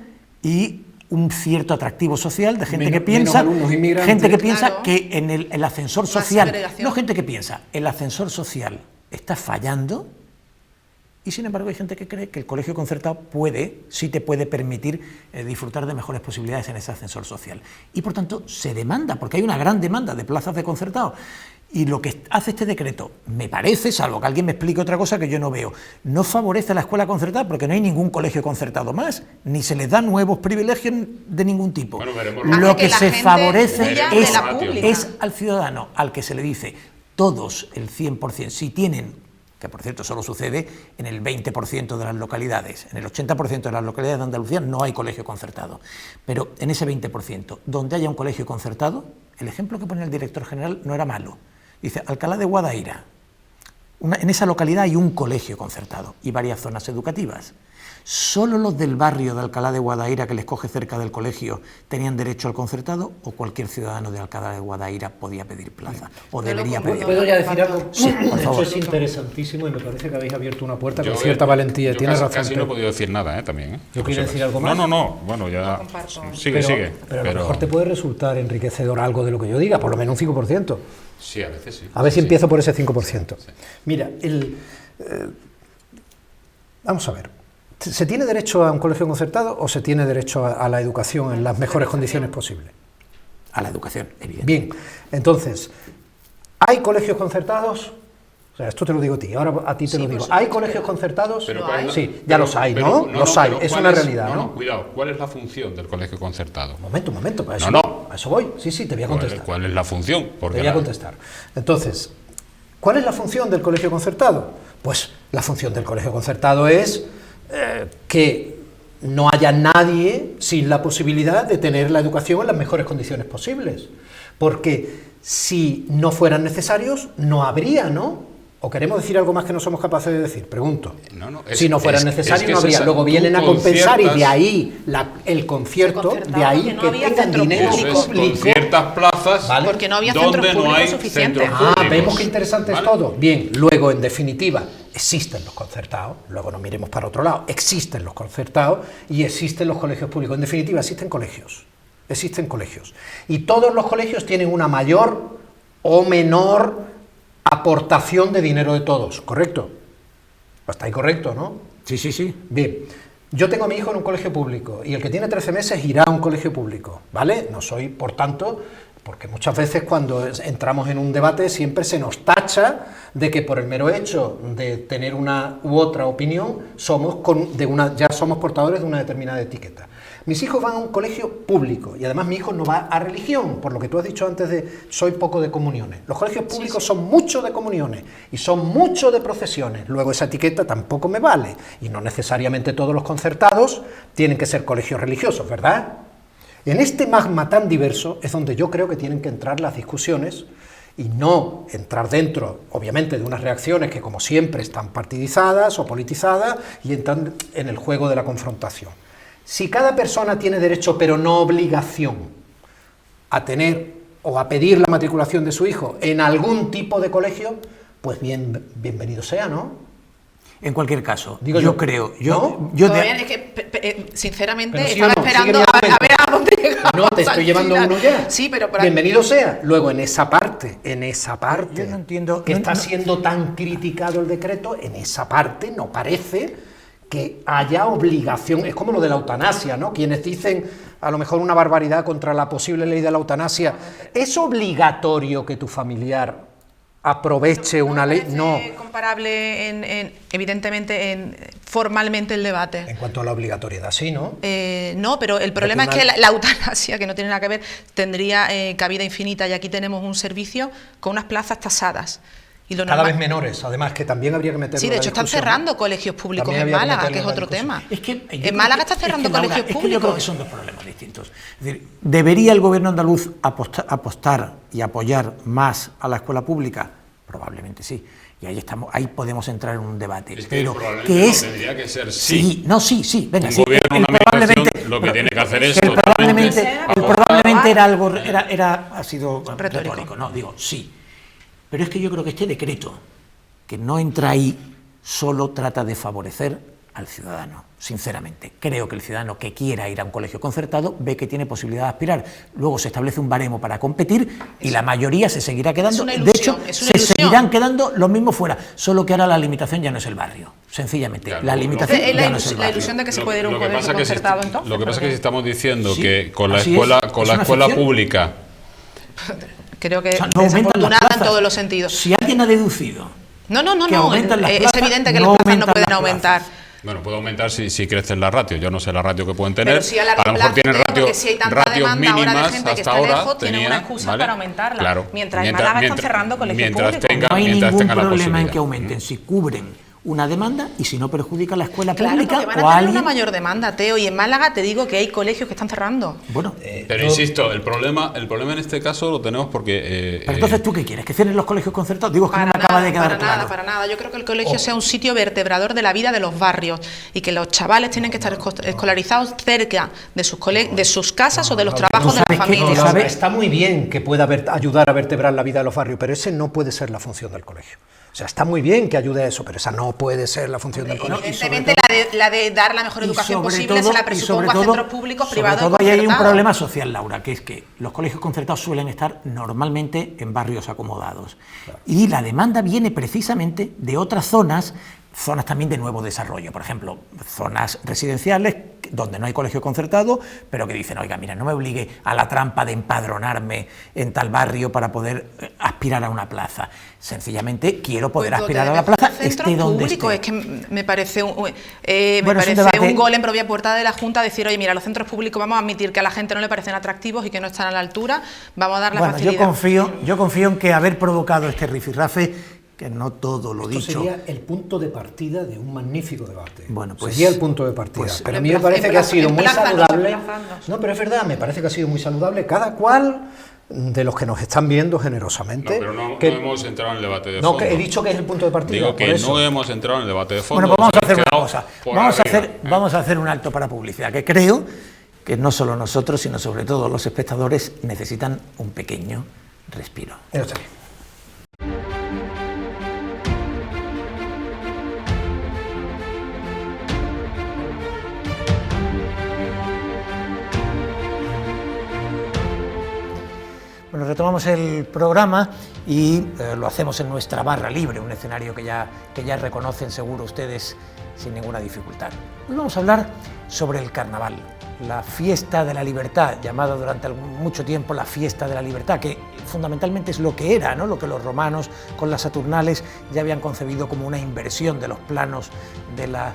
y un cierto atractivo social de gente que piensa, claro, que en el ascensor social, no gente que piensa, el ascensor social está fallando, y sin embargo hay gente que cree que el colegio concertado sí te puede permitir disfrutar de mejores posibilidades en ese ascensor social. Y por tanto se demanda, porque hay una gran demanda de plazas de concertado. Y lo que hace este decreto, me parece, salvo que alguien me explique otra cosa que yo no veo, no favorece a la escuela concertada porque no hay ningún colegio concertado más, ni se les da nuevos privilegios de ningún tipo. Bueno, lo que se favorece es al ciudadano, al que se le dice, todos el 100%, si tienen, que por cierto solo sucede en el 20% de las localidades, en el 80% de las localidades de Andalucía no hay colegio concertado, pero en ese 20%, donde haya un colegio concertado, el ejemplo que pone el director general no era malo. Dice, Alcalá de Guadaira, en esa localidad hay un colegio concertado y varias zonas educativas. ¿Solo los del barrio de Alcalá de Guadaira, que les coge cerca del colegio, tenían derecho al concertado, o cualquier ciudadano de Alcalá de Guadaira podía pedir plaza o debería pedir? ¿Puedo ya decir algo? Sí, por favor. Esto es interesantísimo y me parece que habéis abierto una puerta con cierta valentía. Tienes razón. Casi no he podido decir nada, también. ¿Yo quiero decir algo más? No, bueno, ya... Sigue. Pero a lo mejor te puede resultar enriquecedor algo de lo que yo diga, por lo menos un 5%. Sí, a veces sí. A ver si empiezo por ese 5%. Sí. Mira, vamos a ver. ¿Se tiene derecho a un colegio concertado o se tiene derecho a la educación en las mejores condiciones posibles? A la educación, evidentemente. Bien, entonces, ¿hay colegios concertados? O sea, esto te lo digo a ti, ahora a ti te lo digo. ¿Hay colegios concertados? Sí, ya los hay, ¿no? Los hay, es una realidad, ¿no? No, cuidado, ¿cuál es la función del colegio concertado? Momento, para eso, a eso voy. Sí, te voy a contestar. ¿Cuál es la función? Te voy a contestar. Entonces, ¿cuál es la función del colegio concertado? Pues la función del colegio concertado es que no haya nadie sin la posibilidad de tener la educación en las mejores condiciones posibles. Porque si no fueran necesarios, no habría, ¿no? ¿O queremos decir algo más que no somos capaces de decir? Pregunto. Si no fueran necesarios, no habría. Luego vienen a compensar y de ahí el concierto, de ahí no que tengan dinero con ciertas plazas, ¿vale? Porque no había centros públicos suficientes. Vemos qué interesante es todo. Bien, luego, en definitiva, existen los concertados, luego no miremos para otro lado, existen los concertados y existen los colegios públicos. En definitiva, existen colegios. Y todos los colegios tienen una mayor o menor aportación de dinero de todos, ¿correcto? Está ahí correcto, ¿no? Sí. Bien, yo tengo a mi hijo en un colegio público y el que tiene 13 meses irá a un colegio público, ¿vale? No soy, por tanto, porque muchas veces cuando entramos en un debate siempre se nos tacha de que por el mero hecho de tener una u otra opinión ya somos portadores de una determinada etiqueta. Mis hijos van a un colegio público y además mi hijo no va a religión, por lo que tú has dicho antes de soy poco de comuniones. Los colegios públicos son mucho de comuniones y son mucho de procesiones. Luego esa etiqueta tampoco me vale y no necesariamente todos los concertados tienen que ser colegios religiosos, ¿verdad? En este magma tan diverso es donde yo creo que tienen que entrar las discusiones y no entrar dentro, obviamente, de unas reacciones que como siempre están partidizadas o politizadas y entran en el juego de la confrontación. Si cada persona tiene derecho pero no obligación a tener o a pedir la matriculación de su hijo en algún tipo de colegio, pues bienvenido sea, ¿no? En cualquier caso, digo yo creo... Todavía es que, sinceramente, estaba esperando a ver a dónde llegamos. No, te estoy llevando uno ya. Sí, pero bienvenido sea. Luego, en esa parte yo no entiendo, que está siendo tan criticado el decreto, en esa parte no parece que haya obligación. Es como lo de la eutanasia, ¿no? Quienes dicen a lo mejor una barbaridad contra la posible ley de la eutanasia. ¿Es obligatorio que tu familiar aproveche una ley? No. Comparable, evidentemente, formalmente el debate. En cuanto a la obligatoriedad, sí, ¿no? No, pero el problema es que la eutanasia, que no tiene nada que ver, tendría cabida infinita, y aquí tenemos un servicio con unas plazas tasadas. Y cada vez menores, además, que también habría que meterlo. Sí, de hecho están cerrando colegios públicos en Málaga, que es otro tema. En Málaga está cerrando colegios públicos. Que yo creo que son dos problemas distintos. Es decir, ¿debería el gobierno andaluz apostar y apoyar más a la escuela pública? Probablemente sí. Y ahí podemos entrar en un debate. Pero que tendría que ser sí. Sí. Venga, un gobierno, una administración, lo que tiene que hacer es probablemente era algo, ha sido retórico, no, digo, sí. Pero es que yo creo que este decreto, que no entra ahí, solo trata de favorecer al ciudadano, sinceramente. Creo que el ciudadano que quiera ir a un colegio concertado ve que tiene posibilidad de aspirar. Luego se establece un baremo para competir y la mayoría se seguirá quedando. De hecho, se seguirán quedando los mismos fuera, solo que ahora la limitación ya no es el barrio, sencillamente. Claro, la limitación ya no es el barrio. La ilusión de que se puede ir a un colegio concertado, entonces. Lo que pasa es que si estamos diciendo que con la escuela pública... Creo que desafortunada en todos los sentidos. Si alguien ha deducido... No, es evidente que las plazas no pueden aumentar. Bueno, puede aumentar si crecen las ratios. Yo no sé la ratio que pueden tener. Pero si a lo mejor tienen ratios mínimas ahora de gente que está lejos, tienen una excusa para aumentarla. Claro, mientras en Málaga están cerrando colegios públicos. No hay ningún problema en que aumenten si cubren una demanda y si no perjudica a la escuela pública van a tener una mayor demanda, Teo, y en Málaga te digo que hay colegios que están cerrando. Bueno, pero insisto, el problema en este caso lo tenemos porque... pero entonces, ¿tú qué quieres? ¿Que cierren los colegios concertados? Digo, que no me acaba de quedar claro. Para nada. Yo creo que el colegio sea un sitio vertebrador de la vida de los barrios y que los chavales tienen que estar escolarizados cerca de sus casas o de los trabajos de las familias. Está muy bien que pueda ayudar a vertebrar la vida de los barrios, pero ese no puede ser la función del colegio. O sea, está muy bien que ayude a eso, pero esa no puede ser la función del colegio. Evidentemente, la de dar la mejor educación posible se la presupongo a centros públicos, privados. Sobre todo, ahí hay un problema social, Laura, que es que los colegios concertados suelen estar normalmente en barrios acomodados. Claro. Y la demanda viene precisamente de otras zonas también de nuevo desarrollo, por ejemplo, zonas residenciales donde no hay colegio concertado, pero que dicen, oiga, mira, no me obligue a la trampa de empadronarme en tal barrio para poder aspirar a una plaza. Sencillamente quiero poder aspirar a la plaza, esté donde esté. Es que me parece un gol en propia puerta de la Junta decir, oye, mira, los centros públicos vamos a admitir que a la gente no le parecen atractivos y que no están a la altura, vamos a dar la facilidad. Yo confío en que haber provocado este rifirrafe, que no todo lo dicho... Esto sería el punto de partida de un magnífico debate. Bueno, pues... Sería el punto de partida. Pero a mí me parece que ha sido muy saludable... No, pero es verdad, me parece que ha sido muy saludable cada cual de los que nos están viendo generosamente. No, pero no hemos entrado en el debate de fondo. No, que he dicho que es el punto de partida. Digo que no hemos entrado en el debate de fondo. Bueno, pues vamos a hacer una cosa. Vamos a hacer un alto para publicidad, que creo que no solo nosotros, sino sobre todo los espectadores necesitan un pequeño respiro. Eso está bien. Bueno, retomamos el programa y lo hacemos en nuestra barra libre, un escenario que ya reconocen seguro ustedes sin ninguna dificultad. Hoy vamos a hablar sobre el carnaval, la fiesta de la libertad, llamada durante mucho tiempo la fiesta de la libertad, que fundamentalmente es lo que era, ¿no? Lo que los romanos con las Saturnales ya habían concebido como una inversión de los planos de la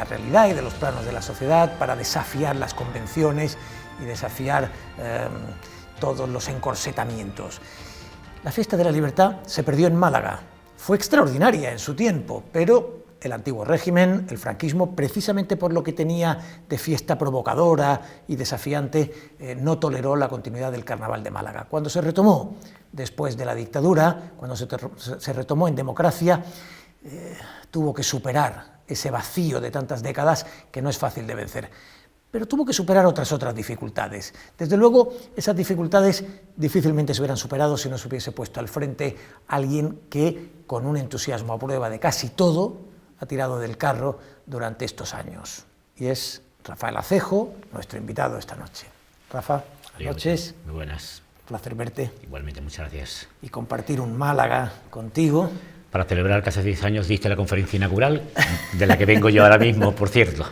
realidad y de los planos de la sociedad para desafiar las convenciones y desafiar todos los encorsetamientos. La fiesta de la libertad se perdió en Málaga. Fue extraordinaria en su tiempo, pero el antiguo régimen, el franquismo, precisamente por lo que tenía de fiesta provocadora y desafiante, no toleró la continuidad del carnaval de Málaga. Cuando se retomó después de la dictadura, cuando se retomó en democracia, tuvo que superar ese vacío de tantas décadas que no es fácil de vencer. pero tuvo que superar otras dificultades. Desde luego, esas dificultades difícilmente se hubieran superado si no se hubiese puesto al frente alguien que, con un entusiasmo a prueba de casi todo, ha tirado del carro durante estos años. Y es Rafael Acejo, nuestro invitado esta noche. Rafa, buenas noches. Muy buenas. Un placer verte. Igualmente, muchas gracias. Y compartir un Málaga contigo. Para celebrar que hace 10 años diste la conferencia inaugural, de la que vengo yo ahora mismo, por cierto.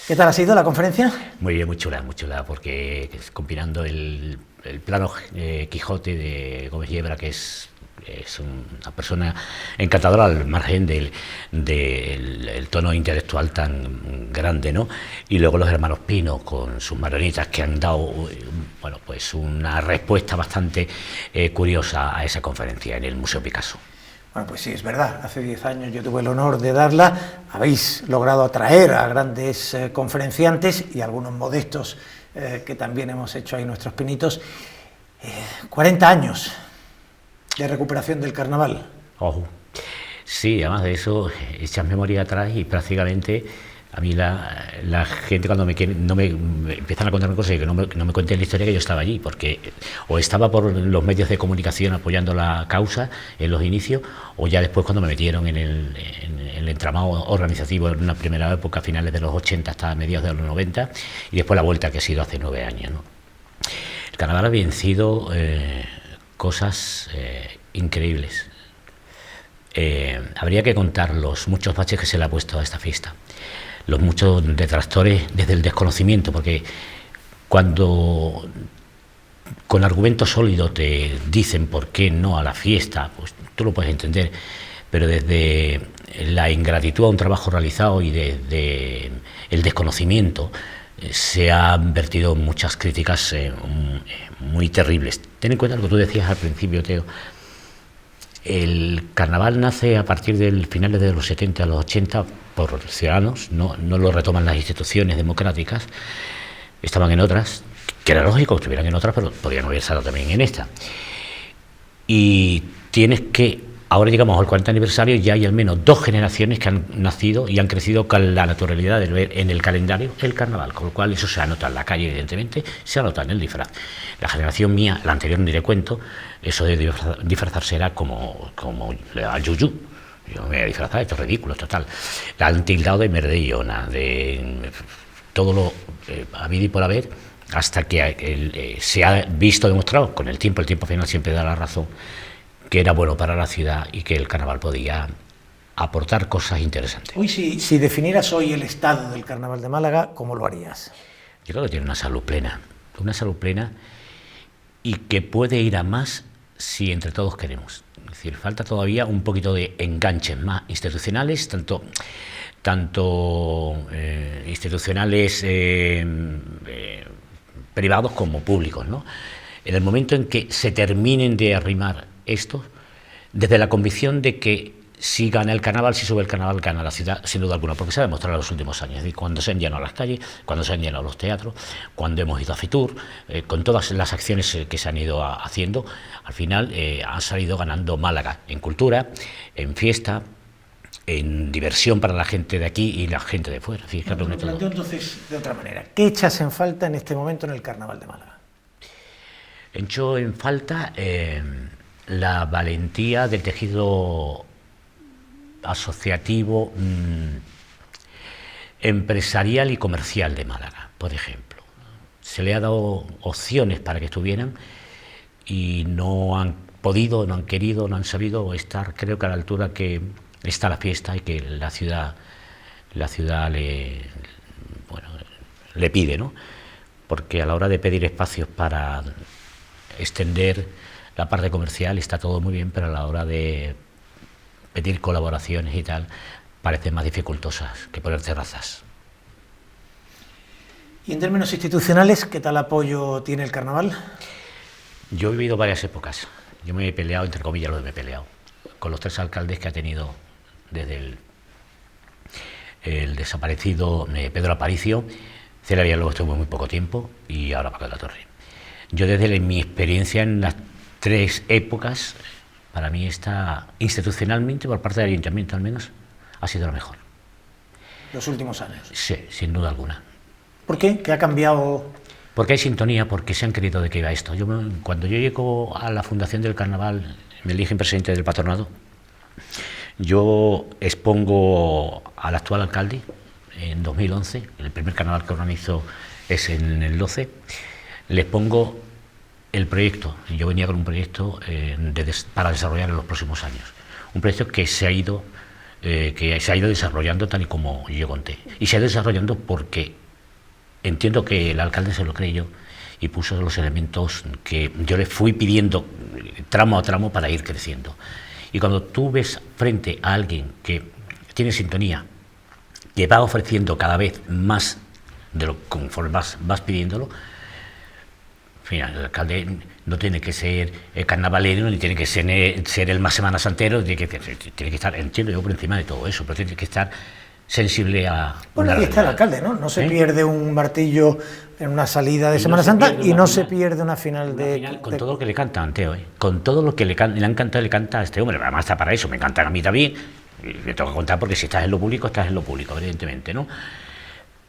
¿Qué tal ha sido la conferencia? Muy bien, muy chula, porque combinando el plano Quijote de Gómez Yebra, que es una persona encantadora al margen del tono intelectual tan grande, ¿no? Y luego los hermanos Pino con sus maronitas que han dado, bueno, pues una respuesta bastante curiosa a esa conferencia en el Museo Picasso. Bueno, pues sí, es verdad, hace 10 años yo tuve el honor de darla, habéis logrado atraer a grandes conferenciantes y algunos modestos que también hemos hecho ahí nuestros pinitos. 40 años de recuperación del carnaval. Ojo. Sí, además de eso, echas memoria atrás y prácticamente a mí la gente cuando no me empiezan a contarme cosas y que no me cuenten la historia que yo estaba allí, porque o estaba por los medios de comunicación apoyando la causa en los inicios, o ya después cuando me metieron en el entramado organizativo en una primera época, a finales de los 80 hasta mediados de los 90, y después la vuelta que ha sido hace 9 años, ¿no? El carnaval ha vencido cosas increíbles. Habría que contar los muchos baches que se le ha puesto a esta fiesta, los muchos detractores desde el desconocimiento, porque cuando con argumentos sólidos te dicen por qué no a la fiesta, pues tú lo puedes entender, pero desde la ingratitud a un trabajo realizado y desde el desconocimiento se han vertido muchas críticas muy terribles. Ten en cuenta lo que tú decías al principio, Teo. El carnaval nace a partir del finales de los 70 a los 80 por ciudadanos, no lo retoman las instituciones democráticas, estaban en otras, que era lógico que estuvieran en otras, pero podrían haber estado también en esta. Y tienes que, ahora llegamos al 40 aniversario y ya hay al menos 2 generaciones que han nacido y han crecido con la naturalidad de ver en el calendario el carnaval, con lo cual eso se anota en la calle, evidentemente, se anota en el disfraz. La generación mía, la anterior ni le cuento, eso de disfrazarse era como al yuyu. Yo me voy a disfrazar, esto es ridículo, total. La han tildado de merdellona, de todo lo habido y por haber, hasta que se ha visto demostrado con el tiempo final siempre da la razón, que era bueno para la ciudad y que el carnaval podía aportar cosas interesantes. Uy, si definieras hoy el estado del carnaval de Málaga, ¿cómo lo harías? Yo creo que tiene una salud plena y que puede ir a más si entre todos queremos. Es decir, falta todavía un poquito de enganches más institucionales, tanto institucionales privados como públicos, ¿no? En el momento en que se terminen de arrimar esto, desde la convicción de que si gana el carnaval, si sube el carnaval, gana la ciudad, sin duda alguna, porque se ha demostrado en los últimos años, es decir, cuando se han llenado las calles, cuando se han llenado los teatros, cuando hemos ido a Fitur, con todas las acciones que se han ido haciendo, al final ha salido ganando Málaga en cultura, en fiesta, en diversión para la gente de aquí y la gente de fuera. Fíjate, lo planteo entonces de otra manera. ¿Qué echas en falta en este momento en el carnaval de Málaga? Echo en falta la valentía del tejido asociativo, empresarial y comercial de Málaga, por ejemplo. Se le ha dado opciones para que estuvieran y no han podido, no han querido, no han sabido estar, creo que a la altura que está la fiesta y que la ciudad le pide, ¿no? Porque a la hora de pedir espacios para extender la parte comercial está todo muy bien, pero a la hora de pedir colaboraciones y tal, parecen más dificultosas que poner terrazas. Y en términos institucionales, ¿qué tal apoyo tiene el carnaval? Yo he vivido varias épocas. Yo me he peleado, entre comillas, lo que me he peleado, con los 3 alcaldes que ha tenido desde el desaparecido Pedro Aparicio, Celia Villalobos estuvo muy poco tiempo y ahora Paco de la Torre. Yo desde mi experiencia en las 3 épocas, para mí está institucionalmente, por parte del ayuntamiento al menos, ha sido lo mejor. ¿Los últimos años? Sí, sin duda alguna. ¿Por qué? ¿Qué ha cambiado? Porque hay sintonía, porque se han querido de qué iba esto. Cuando yo llego a la Fundación del Carnaval, me eligen presidente del patronado, yo expongo al actual alcalde en 2011, el primer carnaval que organizo es en el 12, le expongo el proyecto. Yo venía con un proyecto para desarrollar en los próximos años. Un proyecto que se ha ido desarrollando tal y como yo conté. Y se ha ido desarrollando porque entiendo que el alcalde se lo creyó y puso los elementos que yo le fui pidiendo tramo a tramo para ir creciendo. Y cuando tú ves frente a alguien que tiene sintonía, que va ofreciendo cada vez más de lo conforme vas pidiéndolo, mira, el alcalde no tiene que ser carnavalero, ni tiene que ser el más semana santero, tiene que estar, entiendo yo, por encima de todo eso, pero tiene que estar sensible a... Bueno, ahí está el alcalde, ¿no? No se pierde un martillo en una salida de Semana Santa y no se pierde una final de... Con todo lo que le canta, Anteo, con todo lo que le han cantado, le canta a este hombre, además está para eso, me encantan a mí también, y le tengo que contar porque si estás en lo público, evidentemente, ¿no?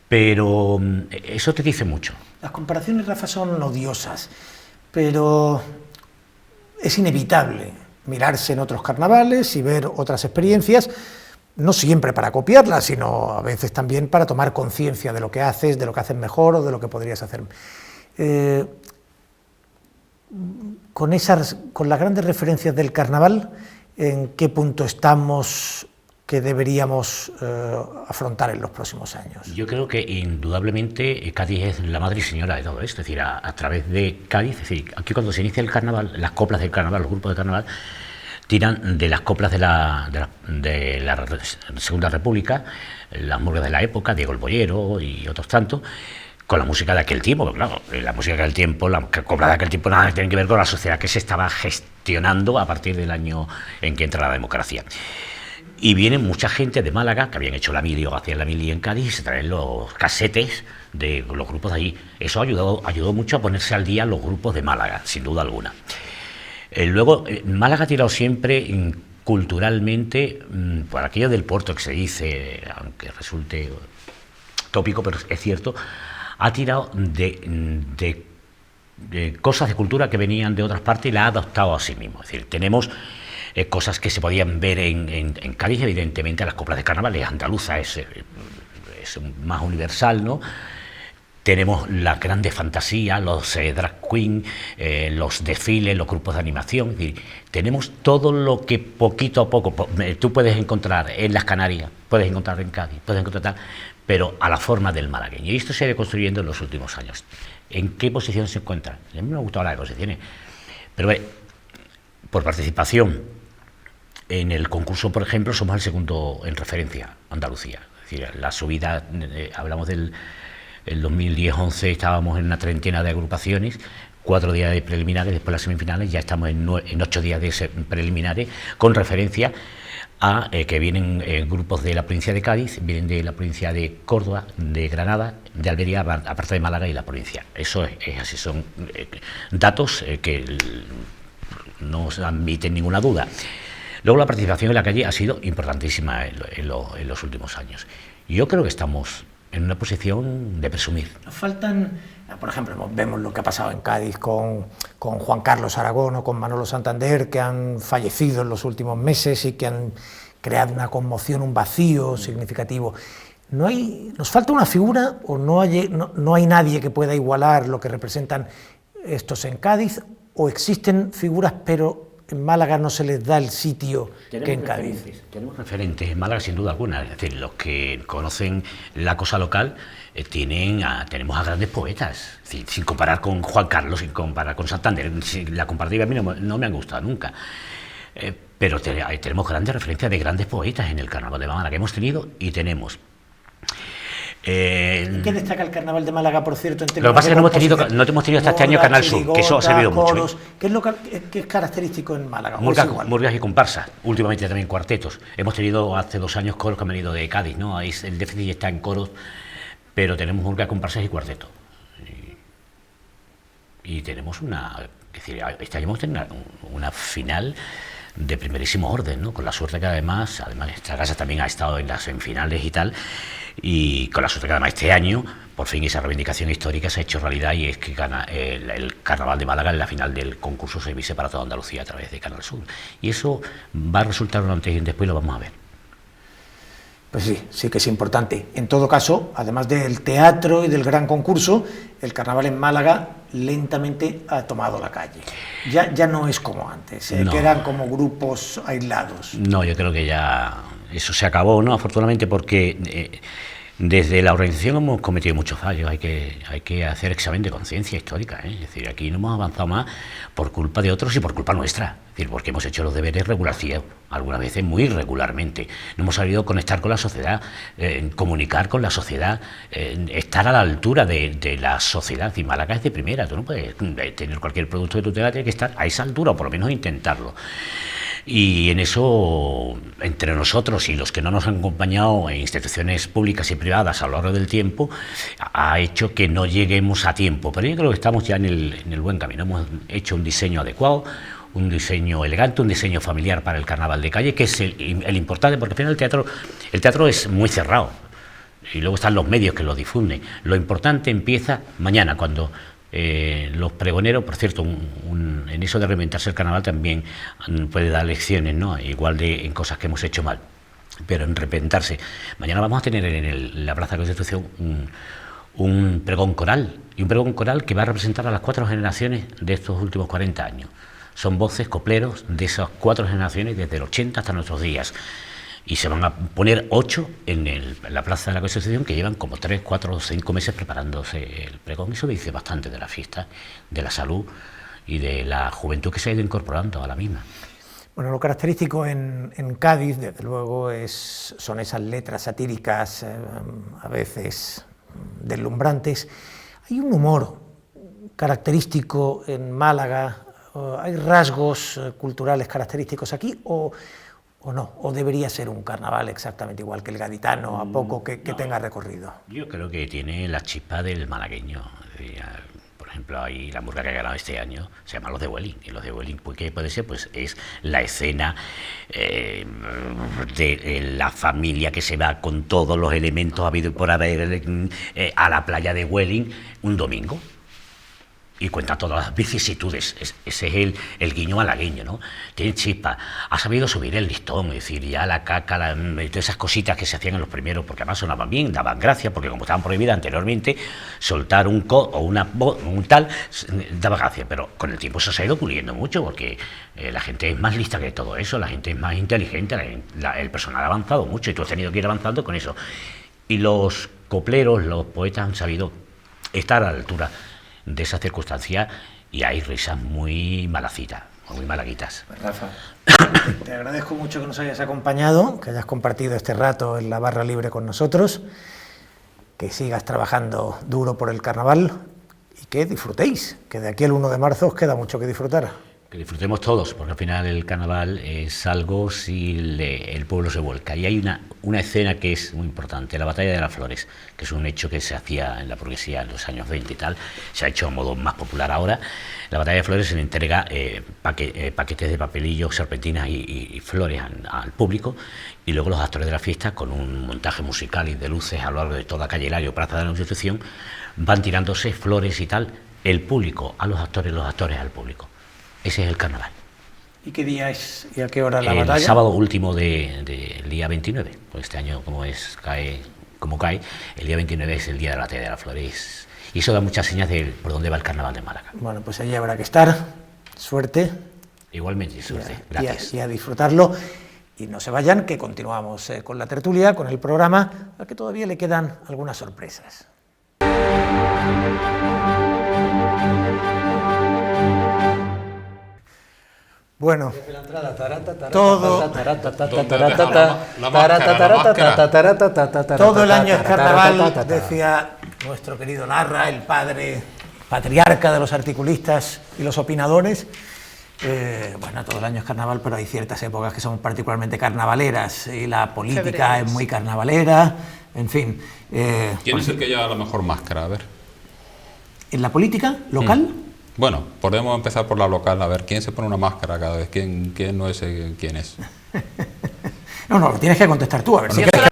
Pero eso te dice mucho. Las comparaciones, Rafa, son odiosas, pero es inevitable mirarse en otros carnavales y ver otras experiencias, no siempre para copiarlas, sino a veces también para tomar conciencia de lo que haces, de lo que haces mejor o de lo que podrías hacer. Con las grandes referencias del carnaval, ¿en qué punto estamos que deberíamos afrontar en los próximos años? Yo creo que indudablemente Cádiz es la madre y señora de todo esto, es decir, a través de Cádiz, es decir, aquí cuando se inicia el carnaval, las coplas del carnaval, los grupos de carnaval, tiran de las coplas de la Segunda República, las murgas de la época, Diego el Boyero y otros tantos, con la música de aquel tiempo, porque claro, la música de aquel tiempo, la copla de aquel tiempo nada tiene que ver con la sociedad que se estaba gestionando a partir del año en que entra la democracia. Y viene mucha gente de Málaga, que habían hecho la mili o hacían la mili en Cádiz, y se traen los casetes de los grupos de allí. Eso ayudó mucho a ponerse al día los grupos de Málaga, sin duda alguna. Luego, Málaga ha tirado siempre culturalmente, por aquello del puerto que se dice, aunque resulte tópico, pero es cierto, ha tirado de cosas de cultura que venían de otras partes y la ha adoptado a sí mismo. Es decir, tenemos cosas que se podían ver en Cádiz, evidentemente las coplas de carnaval, andaluza es más universal, ¿no? Tenemos las grandes fantasías, los drag queen, los desfiles, los grupos de animación. Es decir, tenemos todo lo que poquito a poco tú puedes encontrar en las Canarias, puedes encontrar en Cádiz, puedes encontrar tal, pero a la forma del malagueño. Y esto se ha ido construyendo en los últimos años. ¿En qué posición se encuentra? A mí me ha gustado hablar de posiciones, pero por participación en el concurso, por ejemplo, somos el segundo en referencia, Andalucía. Es decir, la subida, hablamos del... El 2010-11 estábamos en una treintena de agrupaciones, 4 días de preliminares, después las semifinales, ya estamos en 8 días de preliminares, con referencia a que vienen grupos de la provincia de Cádiz, vienen de la provincia de Córdoba, de Granada, de Almería, aparte de Málaga y la provincia. Eso es así, son datos que no se admiten ninguna duda. Luego la participación en la calle ha sido importantísima en los últimos años. Yo creo que estamos en una posición de presumir. Nos faltan, por ejemplo, vemos lo que ha pasado en Cádiz con Juan Carlos Aragón o con Manolo Santander, que han fallecido en los últimos meses y que han creado una conmoción, un vacío significativo. ¿Nos falta una figura o no hay nadie que pueda igualar lo que representan estos en Cádiz? ¿O existen figuras pero en Málaga no se les da el sitio que en Cádiz? Tenemos referentes en Málaga sin duda alguna, es decir, los que conocen la cosa local tenemos a grandes poetas, es decir, sin comparar con Juan Carlos, sin comparar con Santander, la comparativa a mí no me ha gustado nunca, pero tenemos grandes referencias de grandes poetas en el Carnaval de Málaga que hemos tenido y tenemos. ¿Qué destaca el Carnaval de Málaga, por cierto? Lo que pasa es que no hemos tenido hasta este año Canal Sur, que eso ha servido coros, mucho. ¿Qué es característico en Málaga? Murgas y comparsas, últimamente también cuartetos. Hemos tenido hace 2 años coros que han venido de Cádiz, ¿no? Ahí el déficit está en coros, pero tenemos murgas, comparsas y cuartetos. Y tenemos este año hemos tenido una final de primerísimo orden, ¿no? Con la suerte que además esta casa también ha estado en las semifinales y tal, y con la suerte que además este año por fin esa reivindicación histórica se ha hecho realidad, y es que el Carnaval de Málaga en la final del concurso se emite para toda Andalucía a través de Canal Sur, y eso va a resultar un antes y un después, lo vamos a ver. Pues sí, sí que es importante. En todo caso, además del teatro y del gran concurso, el carnaval en Málaga lentamente ha tomado la calle. Ya no es como antes, no, que eran como grupos aislados. No, yo creo que ya eso se acabó, ¿no? Afortunadamente, porque desde la organización hemos cometido muchos fallos. Hay que hacer examen de conciencia histórica, ¿eh? Es decir, aquí no hemos avanzado más por culpa de otros y por culpa nuestra. Es decir, porque hemos hecho los deberes algunas veces muy regularmente. No hemos sabido conectar con la sociedad, comunicar con la sociedad, estar a la altura de la sociedad. Y Málaga es de primera. Tú no puedes tener cualquier producto de tutela, tiene que estar a esa altura, o por lo menos intentarlo. Y en eso, entre nosotros y los que no nos han acompañado en instituciones públicas y privadas a lo largo del tiempo, ha hecho que no lleguemos a tiempo. Pero yo creo que estamos ya en el buen camino. Hemos hecho un diseño adecuado, un diseño elegante, un diseño familiar para el carnaval de calle, que es el importante, porque al final el teatro es muy cerrado, y luego están los medios que lo difunden. Lo importante empieza mañana, cuando los pregoneros, por cierto, en eso de reinventarse el carnaval también puede dar lecciones, ¿no? Igual en cosas que hemos hecho mal, pero en reinventarse. Mañana vamos a tener en la Plaza de Constitución un pregón coral, y un pregón coral que va a representar a las 4 generaciones de estos últimos 40 años. Son voces, copleros de esas 4 generaciones desde el 80 hasta nuestros días. Y se van a poner 8 en la Plaza de la Constitución, que llevan como 3, 4 o 5 meses preparándose el pregón. Eso dice bastante de la fiesta, de la salud y de la juventud que se ha ido incorporando a la misma. Bueno, lo característico en Cádiz, desde luego, son esas letras satíricas, a veces deslumbrantes. Hay un humor característico en Málaga, hay rasgos culturales característicos aquí, o no, o debería ser un carnaval exactamente igual que el gaditano, a poco que tenga recorrido. Yo creo que tiene la chispa del malagueño. Por ejemplo, ahí la murga que ha ganado este año se llama Los de Huelin, y Los de Huelin, pues, ¿qué puede ser? Pues es la escena de la familia que se va con todos los elementos habidos por haber a la playa de Huelin un domingo. Y cuenta todas las vicisitudes. Ese es el guiño malagueño, ¿no? Tiene chispa. Ha sabido subir el listón, es decir, ya la caca, todas esas cositas que se hacían en los primeros, porque además sonaban bien, daban gracia, porque como estaban prohibidas anteriormente, soltar un o una voz, un tal, daba gracia. Pero con el tiempo eso se ha ido puliendo mucho, porque la gente es más lista que todo eso, la gente es más inteligente, el personal ha avanzado mucho, y tú has tenido que ir avanzando con eso. Y los copleros, los poetas han sabido estar a la altura de esa circunstancia, y hay risas muy malacitas, muy malaguitas. Rafa, te agradezco mucho que nos hayas acompañado, que hayas compartido este rato en la barra libre con nosotros, que sigas trabajando duro por el carnaval y que disfrutéis, que de aquí al 1 de marzo os queda mucho que disfrutar. Que disfrutemos todos, porque al final el carnaval es algo si el pueblo se vuelca. Y hay una escena que es muy importante, la Batalla de las Flores, que es un hecho que se hacía en la burguesía en los años 20 y tal, se ha hecho a modo más popular ahora. La Batalla de Flores se le entrega paquetes de papelillos, serpentinas y flores al público, y luego los actores de la fiesta, con un montaje musical y de luces a lo largo de toda calle Hilario, Plaza de la Constitución, van tirándose flores y tal, el público a los actores al público. Ese es el carnaval. ¿Y qué día es y a qué hora la batalla? El sábado último del día 29. Pues este año, cae, el día 29 es el día de la Batalla de las Flores. Y eso da muchas señas de por dónde va el carnaval de Málaga. Bueno, pues allí habrá que estar. Suerte. Igualmente, suerte. Gracias. Y a disfrutarlo. Y no se vayan, que continuamos con la tertulia, con el programa, al que todavía le quedan algunas sorpresas. Bueno, todo el año es carnaval, decía nuestro querido Larra, el padre patriarca de los articulistas y los opinadores. Bueno, todo el año es carnaval, pero hay ciertas épocas que son particularmente carnavaleras, y la política es muy carnavalera, en fin. ¿Quién es el que lleva la mejor máscara? A ver. ¿En la política local? Bueno, podemos empezar por la local, a ver, ¿quién se pone una máscara cada vez? ¿Quién no es quién es? No, lo tienes que contestar tú, a ver si quieres que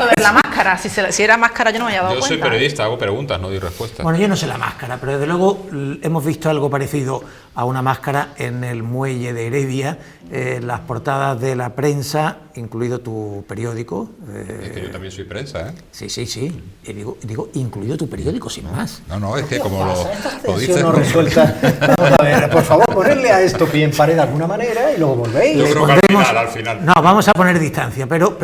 visto ver la máscara. Si era máscara yo no me había dado cuenta. Yo soy periodista, hago preguntas, no doy respuestas. Bueno, yo no sé la máscara, pero desde luego hemos visto algo parecido a una máscara en el muelle de Heredia, las portadas de la prensa, incluido tu periódico. Es que yo también soy prensa, ¿eh? Sí. Y digo, incluido tu periódico, sin más. No, es que como lo dices... No resuelta. Vamos a ver, por favor, ponerle a esto pie en pared de alguna manera y luego volvéis. Yo creo que al final. No, vamos a poner distancia, pero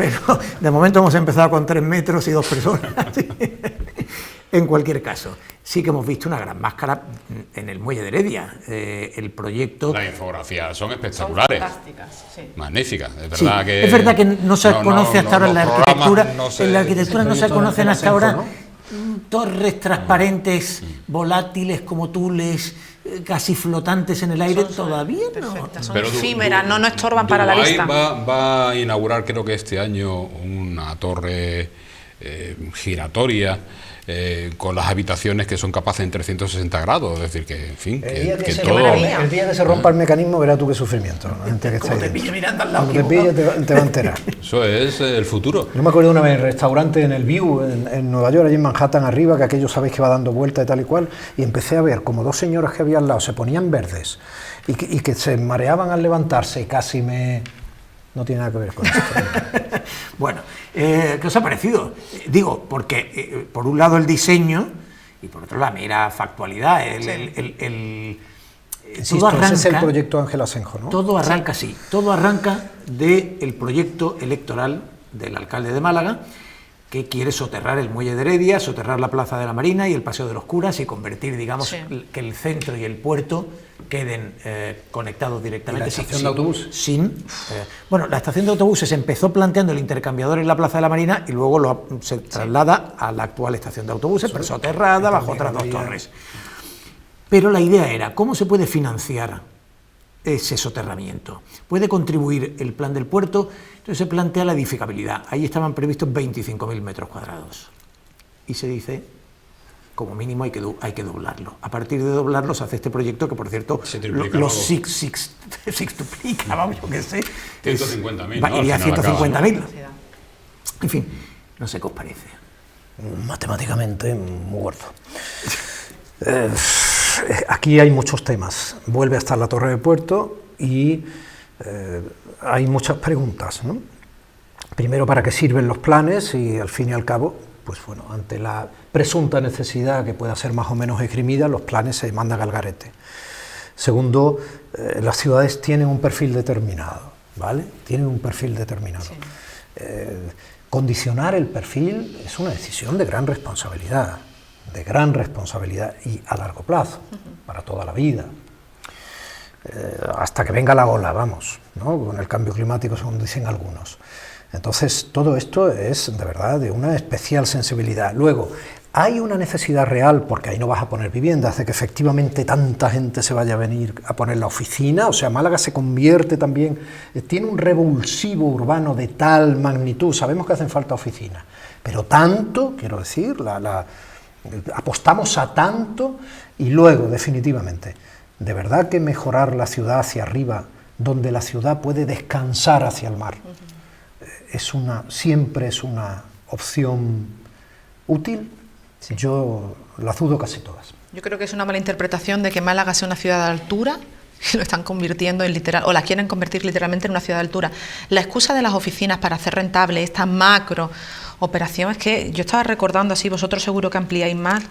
de momento hemos empezado con 3 metros y 2 personas. En cualquier caso, sí que hemos visto una gran máscara en el muelle de Heredia. El proyecto... Las infografías son espectaculares. Son fantásticas, sí. Magníficas. Es verdad que no se conoce hasta ahora en la arquitectura. En la arquitectura no se conocen hasta ahora torres transparentes, volátiles como tules, casi flotantes en el aire, todavía no. Son efímeras, no estorban para la vista. Va a inaugurar, creo que este año, una torre giratoria con las habitaciones que son capaces en 360 grados, es decir, que, en fin, que todo... El día que se rompa el mecanismo, verás tú qué sufrimiento. Como te pille mirando al lado. Como te pille, te va a enterar. Eso es el futuro. Yo me acuerdo una vez en el restaurante en el View, en Nueva York, allí en Manhattan arriba, que aquello sabéis que va dando vuelta y tal y cual, y empecé a ver como 2 señoras que había al lado se ponían verdes y que se mareaban al levantarse y casi me... No tiene nada que ver con esto. Bueno, ¿qué os ha parecido? Digo, porque por un lado el diseño y por otro la mera factualidad. Todo arranca, ese es el proyecto Ángel Asenjo, ¿no? Todo arranca, sí. Todo arranca del proyecto electoral del alcalde de Málaga, que quiere soterrar el muelle de Heredia, soterrar la Plaza de la Marina y el Paseo de los Curas y convertir, digamos, que el centro y el puerto queden conectados directamente. ¿Y la estación de autobuses? Bueno, la estación de autobuses empezó planteando el intercambiador en la Plaza de la Marina y luego se traslada a la actual estación de autobuses, pero soterrada bajo otras 2 torres. Pero la idea era, ¿cómo se puede financiar ese soterramiento? ¿Puede contribuir el plan del puerto? Entonces se plantea la edificabilidad. Ahí estaban previstos 25.000 metros cuadrados. Y se dice, como mínimo hay que doblarlo. A partir de doblarlo se hace este proyecto que, por cierto, los sextuplica, vamos, yo qué sé. 150.000, ¿no? Iría a 150.000. En fin, no sé qué os parece. Matemáticamente muy gordo. Aquí hay muchos temas. Vuelve a estar la torre de puerto y hay muchas preguntas, ¿no? Primero, ¿para qué sirven los planes? Y al fin y al cabo, pues bueno, ante la presunta necesidad que pueda ser más o menos esgrimida, los planes se mandan al garete. Segundo, las ciudades tienen un perfil determinado, ¿vale? Tienen un perfil determinado. Sí. Condicionar el perfil es una decisión de gran responsabilidad y a largo plazo, para toda la vida. Hasta que venga la ola, vamos, ¿no? Con el cambio climático, según dicen algunos. Entonces, todo esto es, de verdad, de una especial sensibilidad. Luego, hay una necesidad real, porque ahí no vas a poner viviendas, de que efectivamente tanta gente se vaya a venir a poner la oficina. O sea, Málaga se convierte también, tiene un revulsivo urbano de tal magnitud, sabemos que hacen falta oficinas, pero tanto, quiero decir, apostamos a tanto. Y luego, definitivamente, de verdad que mejorar la ciudad hacia arriba, donde la ciudad puede descansar hacia el mar, siempre es una opción útil. Sí. Yo la dudo casi todas. Yo creo que es una mala interpretación de que Málaga sea una ciudad de altura, y lo están convirtiendo en literal, o la quieren convertir literalmente en una ciudad de altura. La excusa de las oficinas para hacer rentable esta macro operación es que yo estaba recordando, así vosotros seguro que ampliáis más,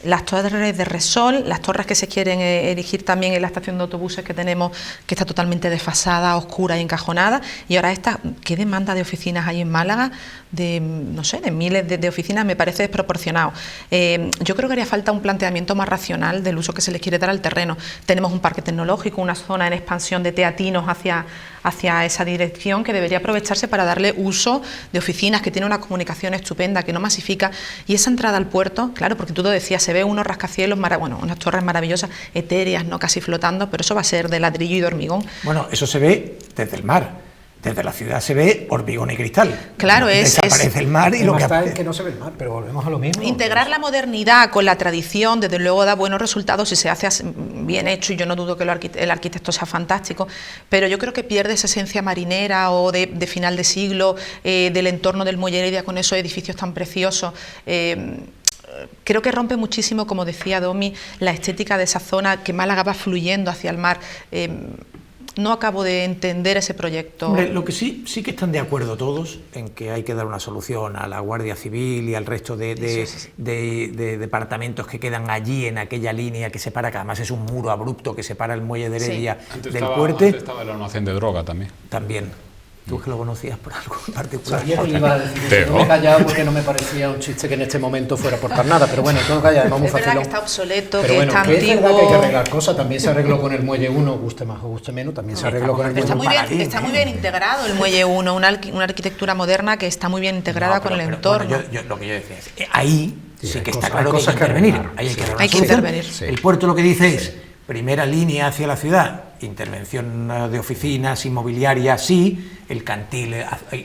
las torres de Resol, las torres que se quieren erigir también en la estación de autobuses que tenemos, que está totalmente desfasada, oscura y encajonada, y ahora ¿qué demanda de oficinas hay en Málaga? De miles de oficinas, me parece desproporcionado. Yo creo que haría falta un planteamiento más racional del uso que se les quiere dar al terreno. Tenemos un parque tecnológico, una zona en expansión de teatinos hacia esa dirección, que debería aprovecharse para darle uso de oficinas, que tiene una comunicación estupenda, que no masifica, y esa entrada al puerto, claro, porque tú lo decías, se ve unos rascacielos, unas torres maravillosas, etéreas, no casi flotando, pero eso va a ser de ladrillo y de hormigón. Bueno, eso se ve desde el mar, Desde la ciudad se ve hormigón y cristal. Claro, desaparece el mar y lo que está es que no se ve el mar, pero volvemos a lo mismo. Integrar la modernidad con la tradición, desde luego da buenos resultados si se hace bien hecho, y yo no dudo que el arquitecto sea fantástico, pero yo creo que pierde esa esencia marinera o de final de siglo, del entorno del Muelle Heredia con esos edificios tan preciosos. Creo que rompe muchísimo, como decía Domi, la estética de esa zona, que Málaga va fluyendo hacia el mar. No acabo de entender ese proyecto. Hombre, lo que sí que están de acuerdo todos en que hay que dar una solución a la Guardia Civil y al resto de departamentos que quedan allí en aquella línea que separa, que además es un muro abrupto que separa el Muelle de Heredia del puerto. Antes estaba el almacén de droga también. También. Tú que lo conocías por algo en particular. Sabía que le iba a decir que no me he callado porque no me parecía un chiste que en este momento fuera a aportar nada, pero bueno, tengo que callar, vamos es verdad que está obsoleto, pero que bueno, está que antiguo. es verdad que hay que arreglar cosas, también se arregló con el Muelle 1, guste más o guste menos, también se arregló con el Muelle 1. Está muy bien integrado el Muelle 1, una arquitectura moderna que está muy bien integrada con el entorno. Bueno, lo que yo decía es, ahí sí que está claro que hay que intervenir. Hay que intervenir. El puerto lo que dice es, primera línea hacia la ciudad, intervención de oficinas, inmobiliaria, sí, el cantil,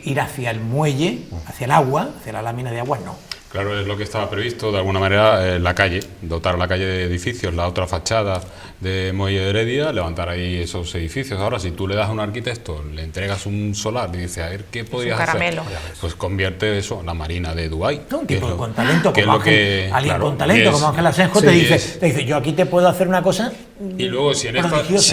ir hacia el muelle, hacia el agua, hacia la lámina de agua, no. Claro, es lo que estaba previsto, de alguna manera, la calle, dotar la calle de edificios, la otra fachada de Muelle de Heredia, levantar ahí esos edificios. Ahora, si tú le das a un arquitecto, le entregas un solar y dice, a ver, ¿qué podrías hacer? Pues convierte eso, la Marina de Dubái. Un tipo con talento como Ángel, alguien con talento como Ángel Asenjo te dice, yo aquí te puedo hacer una cosa. Y luego, si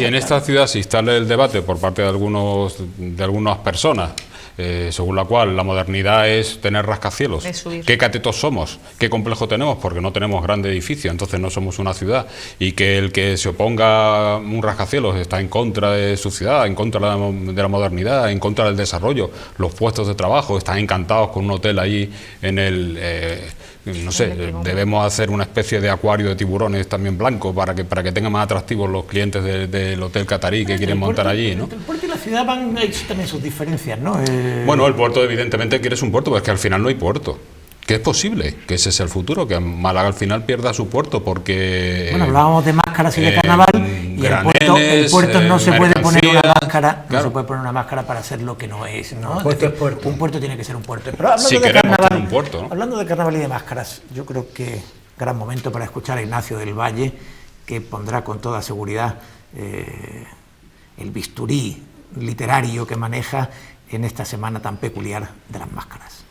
en esta ciudad se instala el debate por parte de algunas personas, según la cual la modernidad es tener rascacielos. ¿Qué catetos somos? ¿Qué complejo tenemos? Porque no tenemos grandes edificios, entonces no somos una ciudad. Y que el que se oponga a un rascacielos está en contra de su ciudad, en contra de la modernidad, en contra del desarrollo, los puestos de trabajo, están encantados con un hotel allí en el... no sé, debemos hacer una especie de acuario de tiburones también blanco para que tengan más atractivos los clientes del hotel catarí que quieren montar allí, ¿no? El puerto y la ciudad hay también sus diferencias, ¿no? Bueno, el puerto evidentemente quieres un puerto, pero es que al final no hay puerto. Que es posible, que ese sea el futuro, que Málaga al final pierda su puerto porque... Bueno, hablábamos de máscaras y de carnaval, y el puerto no se puede poner una máscara, claro. No se puede poner una máscara para ser lo que no es, ¿no? Un puerto tiene que ser un puerto. Pero hablando de carnaval y de máscaras, yo creo que gran momento para escuchar a Ignacio del Valle, que pondrá con toda seguridad el bisturí literario que maneja en esta semana tan peculiar de las máscaras.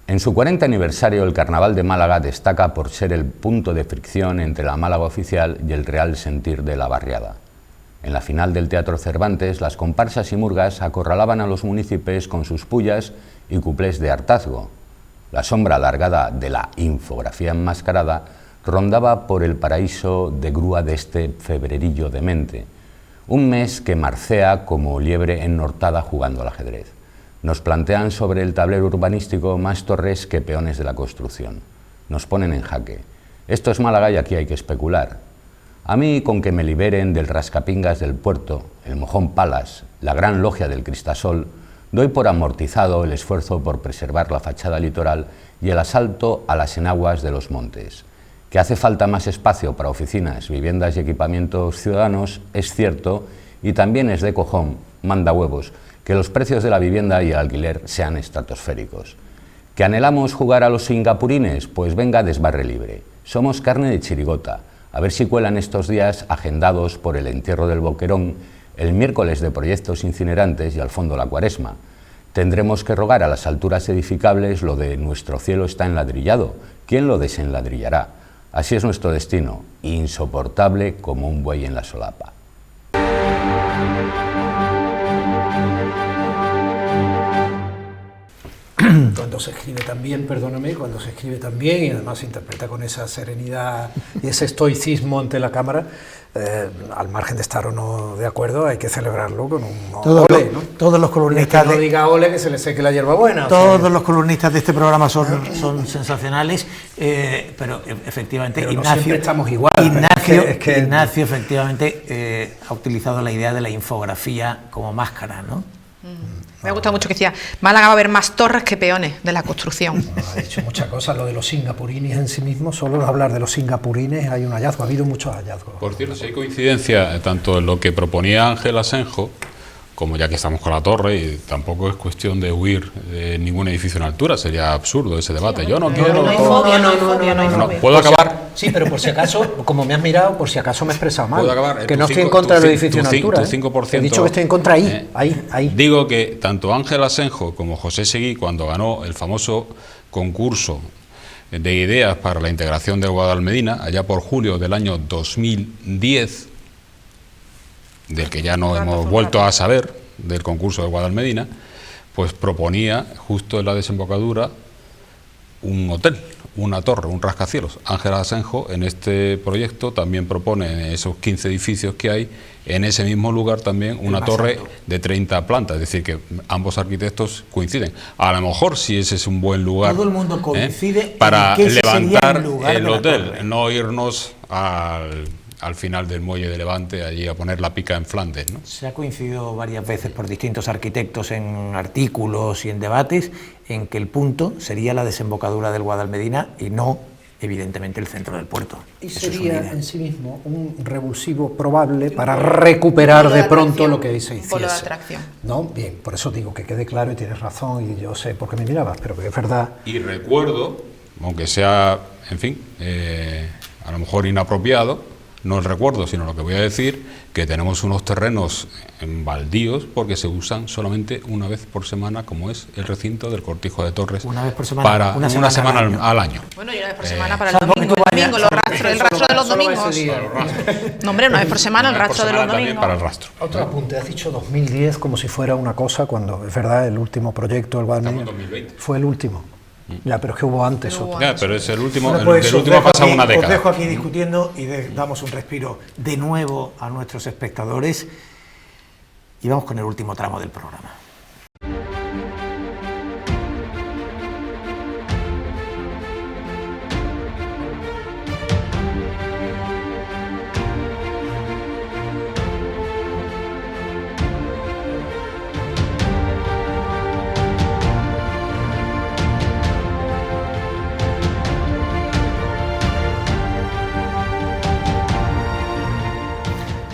En su 40 aniversario, el Carnaval de Málaga destaca por ser el punto de fricción entre la Málaga oficial y el real sentir de la barriada. En la final del Teatro Cervantes, las comparsas y murgas acorralaban a los municipios con sus pullas y cuplés de hartazgo. La sombra alargada de la infografía enmascarada rondaba por el paraíso de grúa de este febrerillo demente, un mes que marcea como liebre ennortada jugando al ajedrez. Nos plantean sobre el tablero urbanístico más torres que peones de la construcción. Nos ponen en jaque. Esto es Málaga y aquí hay que especular. A mí, con que me liberen del rascapingas del puerto, el Mojón Palace, la gran logia del Cristasol, doy por amortizado el esfuerzo por preservar la fachada litoral y el asalto a las enaguas de los montes. Que hace falta más espacio para oficinas, viviendas y equipamientos ciudadanos es cierto, y también es de cojón, manda huevos, que los precios de la vivienda y el alquiler sean estratosféricos. ¿Que anhelamos jugar a los singapurines? Pues venga, desbarre libre. Somos carne de chirigota. A ver si cuelan estos días agendados por el entierro del Boquerón, el miércoles de proyectos incinerantes y al fondo la Cuaresma. Tendremos que rogar a las alturas edificables lo de nuestro cielo está enladrillado. ¿Quién lo desenladrillará? Así es nuestro destino, insoportable como un buey en la solapa. Cuando se escribe tan bien, perdóname, cuando se escribe tan bien y además se interpreta con esa serenidad y ese estoicismo ante la cámara, al margen de estar o no de acuerdo, hay que celebrarlo con un ole, ¿no? Todos los columnistas... Que no diga ole, que se le seque la hierba buena. Todos los columnistas de este programa son sensacionales, pero efectivamente pero Ignacio... No siempre estamos igual. Ignacio efectivamente ha utilizado la idea de la infografía como máscara, ¿no? Me ha gustado mucho que decía, Málaga va a haber más torres que peones de la construcción. Ha dicho muchas cosas, lo de los singapurines en sí mismo, solo hablar de los singapurines hay un hallazgo, ha habido muchos hallazgos. Por cierto, si hay coincidencia tanto en lo que proponía Ángel Asenjo, como ya que estamos con la torre, y tampoco es cuestión de huir de ningún edificio en altura, sería absurdo ese debate. Yo no quiero... No, ¿Puedo acabar? Sí, pero por si acaso, como me has mirado, por si acaso me he expresado mal. ¿Puedo acabar? Que no estoy en contra del edificio en altura. Tu 5%, he dicho que estoy en contra ahí. Digo que tanto Ángel Asenjo como José Seguí, cuando ganó el famoso concurso de ideas para la integración de Guadalmedina, allá por julio del año 2010, del que ya no hemos vuelto a saber, del concurso de Guadalmedina, pues proponía justo en la desembocadura un hotel, una torre, un rascacielos. Ángel Asenjo en este proyecto también propone en esos 15 edificios que hay, en ese mismo lugar también una torre de 30 plantas, es decir, que ambos arquitectos coinciden. A lo mejor si ese es un buen lugar, todo el mundo coincide para en que ese levantar sería el lugar el de la hotel, torre. no irnos al final del muelle de Levante, allí a poner la pica en Flandes, ¿no? Se ha coincidido varias veces por distintos arquitectos en artículos y en debates en que el punto sería la desembocadura del Guadalmedina y no, evidentemente, el centro del puerto. Y Eso sería es una idea. en sí mismo un revulsivo probable para recuperar de pronto lo que ahí se hiciese. Polo de atracción. ¿No? Bien, por eso digo que quede claro y tienes razón y yo sé por qué me mirabas, pero que es verdad. Y recuerdo, aunque sea, en fin, a lo mejor inapropiado, no el recuerdo, sino lo que voy a decir, que tenemos unos terrenos en baldíos porque se usan solamente una vez por semana, como es el recinto del Cortijo de Torres. Una vez por semana, para una semana semana al año. Bueno, y una vez por semana para el salvo que domingo, tú vayas, el rastro de los domingos. No, hombre, una vez por semana el Una vez por rastro de los semana también domingos. para el rastro. Otro apunte, has dicho 2010 como si fuera una cosa, cuando es verdad el último proyecto del Guadalmedina Estamos en 2020. fue el último. Ya, pero es que hubo antes otro. Ya, pero es el último, Bueno, pues el os último ha dejo pasado aquí- una Os década. dejo aquí discutiendo y damos un respiro de nuevo a nuestros espectadores y vamos con el último tramo del programa.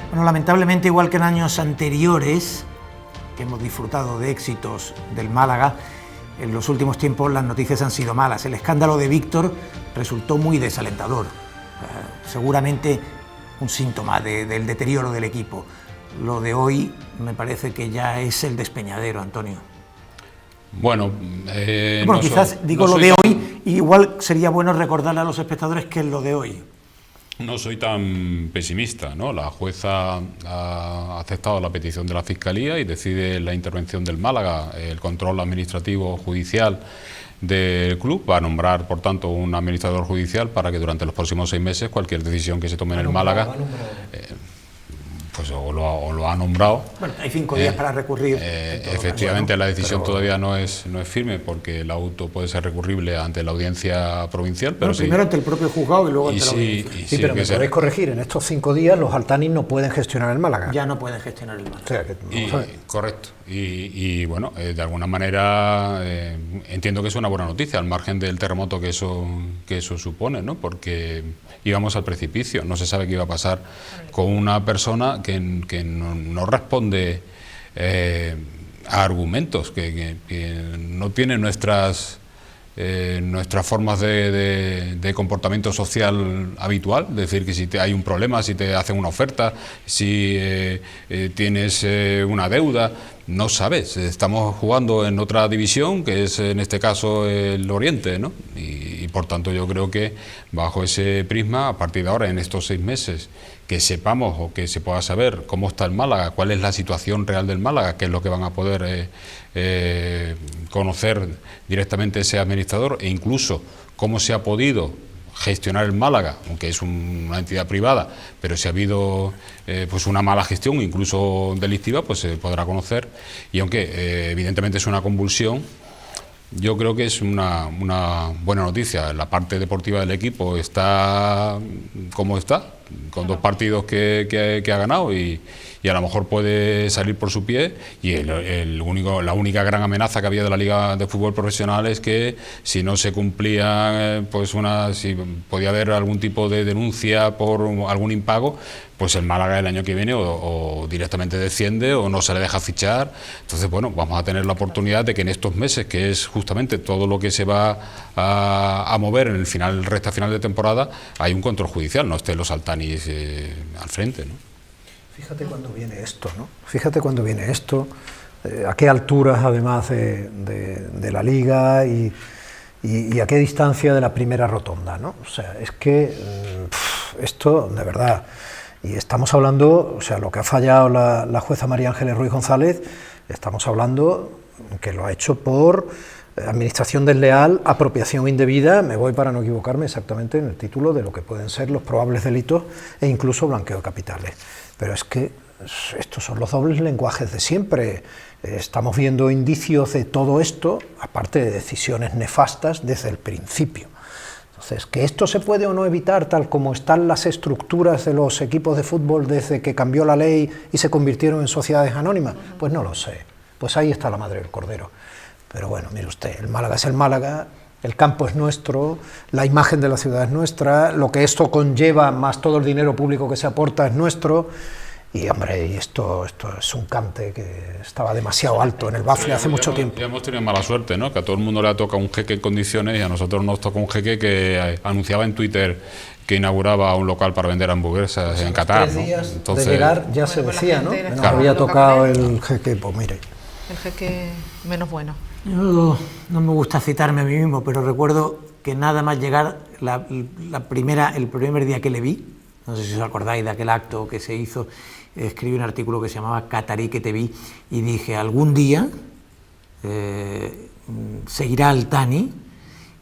Bueno, lamentablemente, igual que en años anteriores, que hemos disfrutado de éxitos del Málaga, en los últimos tiempos las noticias han sido malas. El escándalo de Víctor resultó muy desalentador, seguramente un síntoma del deterioro del equipo. Lo de hoy me parece que ya es el despeñadero, Antonio. Bueno, Bueno, quizás digo lo de hoy, igual sería bueno recordarle a los espectadores que es lo de hoy. No soy tan pesimista, ¿no? La jueza ha aceptado la petición de la Fiscalía y decide la intervención del Málaga, el control administrativo judicial del club. Va a nombrar, por tanto, un administrador judicial para que durante los próximos 6 meses cualquier decisión que se tome en el Málaga, pues o lo ha nombrado. Bueno, hay 5 días para recurrir. en todo Efectivamente, caso, ¿no? la decisión todavía no es firme porque el auto puede ser recurrible ante la audiencia provincial, pero Bueno, primero ante el propio juzgado y luego ante la audiencia. Sí, pero me podéis corregir, en estos 5 días los altanis no pueden gestionar el Málaga. Ya no pueden gestionar el Málaga. O sea, que, vamos a ver. Correcto. Y bueno, de alguna manera entiendo que es una buena noticia, al margen del terremoto que eso supone, ¿no? Porque íbamos al precipicio, no se sabe qué iba a pasar con una persona que no responde a argumentos, que no tiene nuestras formas de comportamiento social habitual, es decir, que si hay un problema, si te hacen una oferta, si tienes una deuda, no sabes, estamos jugando en otra división, que es en este caso el Oriente, ¿no? Y por tanto yo creo que bajo ese prisma, a partir de ahora, en estos 6 meses, que sepamos o que se pueda saber cómo está el Málaga, cuál es la situación real del Málaga, qué es lo que van a poder conocer directamente ese administrador e incluso cómo se ha podido gestionar el Málaga, aunque es una entidad privada, pero si ha habido pues una mala gestión, incluso delictiva, pues se podrá conocer. Y aunque evidentemente es una convulsión, yo creo que es una buena noticia. La parte deportiva del equipo está como está, con 2 partidos que ha ganado y a lo mejor puede salir por su pie, y la única gran amenaza que había de la Liga de Fútbol Profesional es que si no se cumplía, si podía haber algún tipo de denuncia por algún impago, pues el Málaga el año que viene o directamente desciende o no se le deja fichar. Entonces, bueno, vamos a tener la oportunidad de que en estos meses, que es justamente todo lo que se va a mover en el recta final de temporada, hay un control judicial, no estén los Altanis al frente, ¿no? Fíjate cuándo viene esto, ¿no? Fíjate cuándo viene esto, a qué alturas además de la Liga y a qué distancia de la primera rotonda, ¿no? O sea, es que esto, de verdad, y estamos hablando, o sea, lo que ha fallado la jueza María Ángeles Ruiz González, estamos hablando que lo ha hecho por administración desleal, apropiación indebida, me voy para no equivocarme exactamente en el título de lo que pueden ser los probables delitos e incluso blanqueo de capitales. Pero es que estos son los dobles lenguajes de siempre. Estamos viendo indicios de todo esto, aparte de decisiones nefastas desde el principio. Entonces, ¿que esto se puede o no evitar tal como están las estructuras de los equipos de fútbol desde que cambió la ley y se convirtieron en sociedades anónimas? Pues no lo sé. Pues ahí está la madre del cordero. Pero bueno, mire usted, el Málaga es el Málaga, el campo es nuestro, la imagen de la ciudad es nuestra, lo que esto conlleva, más todo el dinero público que se aporta, es nuestro. Y hombre, y esto es un cante que estaba demasiado alto en el bafle hace mucho tiempo. Ya hemos tenido mala suerte, ¿no? Que a todo el mundo le ha tocado un jeque en condiciones y a nosotros nos tocó un jeque que anunciaba en Twitter que inauguraba un local para vender hamburguesas en Qatar, 3 días, ¿no? Entonces, de llegar ya se decía, ¿no? Nos había tocado el jeque, pues mire. El jeque menos bueno. Yo no me gusta citarme a mí mismo, pero recuerdo que nada más llegar el primer día que le vi, no sé si os acordáis de aquel acto que se hizo, escribí un artículo que se llamaba Catarí que te vi, y dije, algún día seguirá Altani,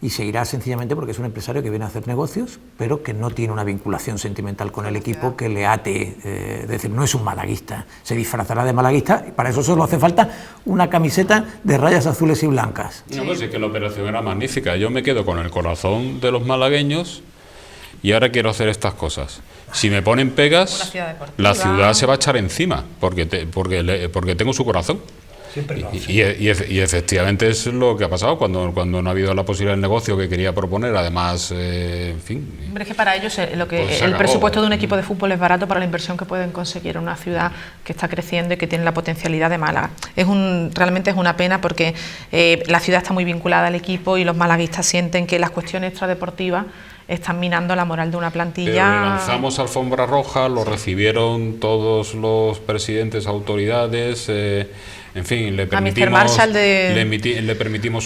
y seguirá sencillamente porque es un empresario que viene a hacer negocios, pero que no tiene una vinculación sentimental con el equipo que le ate, es decir, no es un malaguista, se disfrazará de malaguista, y para eso solo hace falta una camiseta de rayas azules y blancas. No, pues es que la operación era magnífica, yo me quedo con el corazón de los malagueños y ahora quiero hacer estas cosas. Si me ponen pegas, la ciudad se va a echar encima, porque tengo su corazón. Y efectivamente es lo que ha pasado cuando no ha habido la posibilidad del negocio que quería proponer, además, en fin. Hombre, es que para ellos el presupuesto de un equipo de fútbol es barato para la inversión que pueden conseguir en una ciudad que está creciendo y que tiene la potencialidad de Málaga. Realmente es una pena porque la ciudad está muy vinculada al equipo y los malaguistas sienten que las cuestiones extradeportivas están minando la moral de una plantilla. Pero le lanzamos alfombra roja, lo recibieron todos los presidentes, autoridades, en fin, le permitimos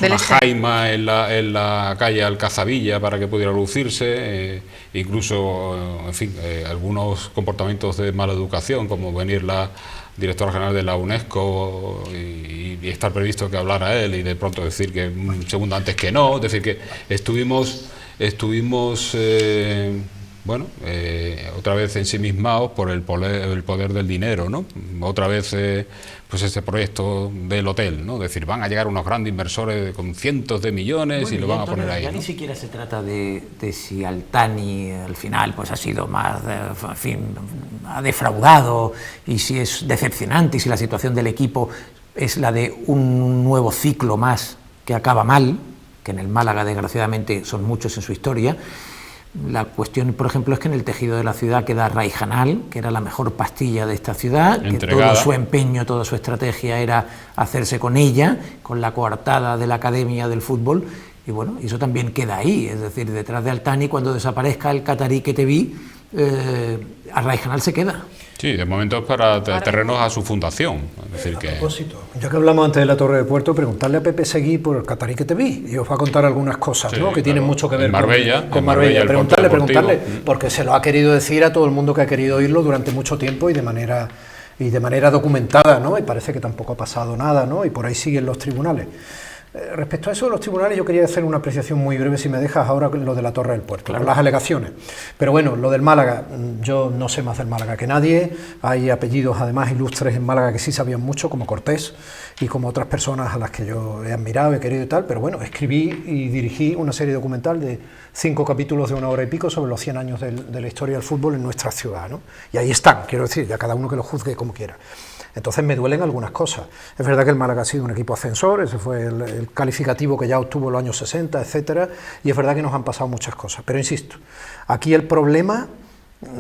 una jaima en la calle Alcazabilla para que pudiera lucirse, incluso, en fin, algunos comportamientos de mala educación, como venir la directora general de la UNESCO y estar previsto que hablara él y de pronto decir que un segundo antes que no, es decir, que estuvimos otra vez ensimismados por el poder del dinero, ¿no? Otra vez pues ese proyecto del hotel, ¿no? Es decir, van a llegar unos grandes inversores con cientos de millones y lo van a poner ahí, ya ¿no? Ni siquiera se trata de si Altani al final pues ha sido más, en fin, ha defraudado, y si es decepcionante y si la situación del equipo es la de un nuevo ciclo más que acaba mal, que en el Málaga desgraciadamente son muchos en su historia. La cuestión, por ejemplo, es que en el tejido de la ciudad queda Raijanal, que era la mejor pastilla de esta ciudad, entregada. Que todo su empeño, toda su estrategia era hacerse con ella, con la coartada de la Academia del Fútbol, y bueno, eso también queda ahí, es decir, detrás de Altani, cuando desaparezca el catarí que te vi, a Raijanal se queda. Sí, de momento es para terrenos a su fundación. Es decir, que... A propósito, ya que hablamos antes de la Torre de Puerto, preguntarle a Pepe Seguí por el catarí que te vi, y os va a contar algunas cosas, sí, ¿no? Que tienen mucho que ver con Marbella. Preguntarle, porque porque se lo ha querido decir a todo el mundo que ha querido oírlo durante mucho tiempo y de manera documentada, ¿no? Y parece que tampoco ha pasado nada, ¿no? Y por ahí siguen los tribunales. Respecto a eso de los tribunales, yo quería hacer una apreciación muy breve, si me dejas, ahora lo de la Torre del Puerto, claro, las alegaciones. Pero bueno, lo del Málaga, yo no sé más del Málaga que nadie, hay apellidos además ilustres en Málaga que sí sabían mucho, como Cortés y como otras personas a las que yo he admirado, he querido y tal, pero bueno, escribí y dirigí una serie documental de 5 capítulos de 1 hora y pico sobre los 100 años de la historia del fútbol en nuestra ciudad, ¿no? Y ahí están, quiero decir, ya cada uno que lo juzgue como quiera. Entonces me duelen algunas cosas. Es verdad que el Málaga ha sido un equipo ascensor, ese fue el calificativo que ya obtuvo en los años 60, etcétera, y es verdad que nos han pasado muchas cosas. Pero insisto, aquí el problema,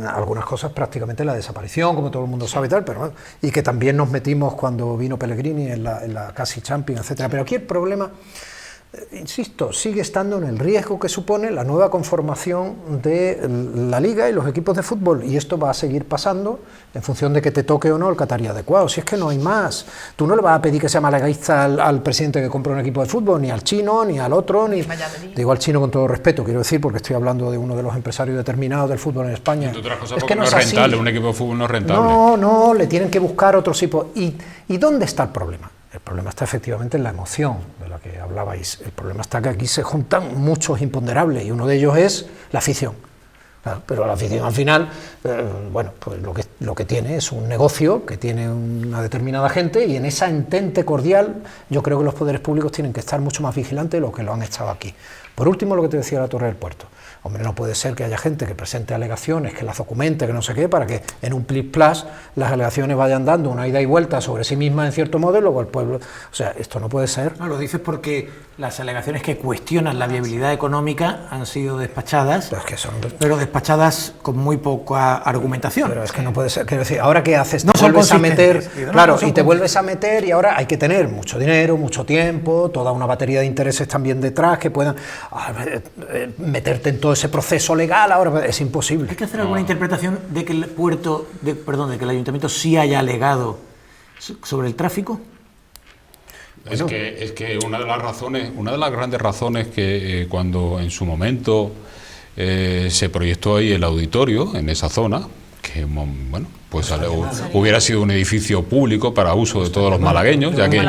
algunas cosas prácticamente la desaparición, como todo el mundo sabe y tal, pero y que también nos metimos cuando vino Pellegrini en la casi Champions, etcétera. Pero aquí el problema, insisto, sigue estando en el riesgo que supone la nueva conformación de la Liga y los equipos de fútbol, y esto va a seguir pasando en función de que te toque o no el catarí adecuado. Si es que no hay más, tú no le vas a pedir que sea malaguista al presidente que compra un equipo de fútbol, ni al chino, ni al otro, ni digo al chino con todo respeto, quiero decir, porque estoy hablando de uno de los empresarios determinados del fútbol en España. Es que no es rentable, un equipo de fútbol no es rentable. No, le tienen que buscar otro tipo. ¿Y dónde está el problema? El problema está efectivamente en la emoción de la que hablabais. El problema está que aquí se juntan muchos imponderables y uno de ellos es la afición. Claro, pero la afición al final, bueno, pues lo que tiene es un negocio que tiene una determinada gente, y en esa entente cordial yo creo que los poderes públicos tienen que estar mucho más vigilantes de lo que lo han estado aquí. Por último, lo que te decía la Torre del Puerto. Hombre, no puede ser que haya gente que presente alegaciones, que las documente, que no sé qué, para que en un plis-plas las alegaciones vayan dando una ida y vuelta sobre sí mismas en cierto modo, y luego el pueblo... O sea, esto no puede ser. No, lo dices porque las alegaciones que cuestionan la viabilidad económica han sido despachadas, pero despachadas con muy poca argumentación. Pero es que no puede ser. Quiero decir, ¿ahora qué haces? Te vuelves a meter, claro, y te vuelves a meter, y ahora hay que tener mucho dinero, mucho tiempo, toda una batería de intereses también detrás que puedan meterte en todo ese proceso legal. Ahora es imposible. ¿Hay que hacer alguna interpretación de que el de que el ayuntamiento sí haya alegado sobre el tráfico? Es que una de las grandes razones que cuando en su momento se proyectó ahí el auditorio en esa zona, que bueno, pues hubiera sido un edificio público para uso de todos los malagueños, ya que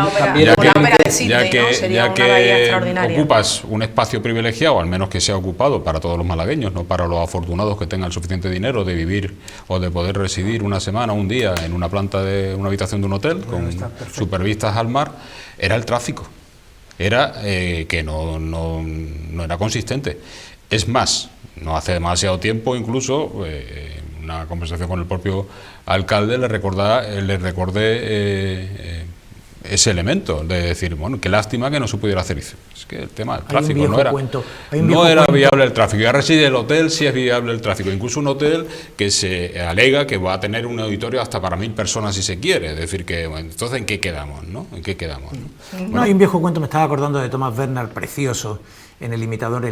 ocupas un espacio privilegiado, al menos que sea ocupado para todos los malagueños, no para los afortunados que tengan suficiente dinero de vivir o de poder residir una semana, un día en una planta de una habitación de un hotel con supervistas al mar. Era el tráfico, era que no era consistente. Es más, no hace demasiado tiempo incluso, una conversación con el propio alcalde, le recordé ese elemento de decir, bueno, qué lástima que no se pudiera hacer eso. Es que el tema del tráfico no era viable el tráfico. Ya reside el hotel, sí es viable el tráfico. Incluso un hotel que se alega que va a tener un auditorio hasta para 1000 personas si se quiere. Es decir, que bueno, entonces ¿en qué quedamos? ¿No? Bueno, hay un viejo cuento, me estaba acordando de Thomas Bernhard, precioso, en el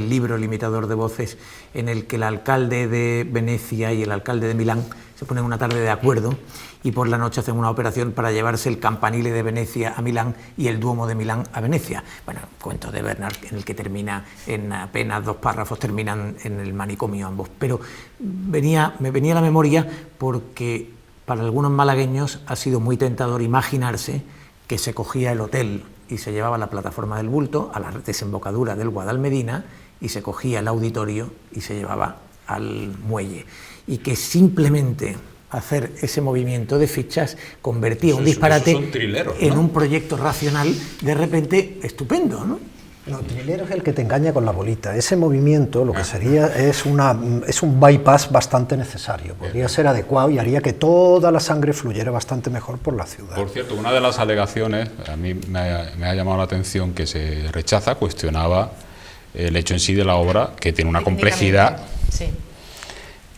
libro El imitador de voces, en el que el alcalde de Venecia y el alcalde de Milán se ponen una tarde de acuerdo y por la noche hacen una operación para llevarse el campanile de Venecia a Milán y el Duomo de Milán a Venecia. Bueno, cuento de Bernhard en el que termina en apenas 2 párrafos, terminan en el manicomio ambos. Pero me venía a la memoria porque para algunos malagueños ha sido muy tentador imaginarse que se cogía el hotel y se llevaba la plataforma del Bulto a la desembocadura del Guadalmedina y se cogía el auditorio y se llevaba al muelle, y que simplemente hacer ese movimiento de fichas convertía un disparate en un proyecto racional de repente estupendo, ¿no? No, trilero es el que te engaña con la bolita. Ese movimiento lo que sería es un bypass bastante necesario. Podría ser adecuado y haría que toda la sangre fluyera bastante mejor por la ciudad. Por cierto, una de las alegaciones, a mí me ha llamado la atención que se rechaza, cuestionaba el hecho en sí de la obra, que tiene una complejidad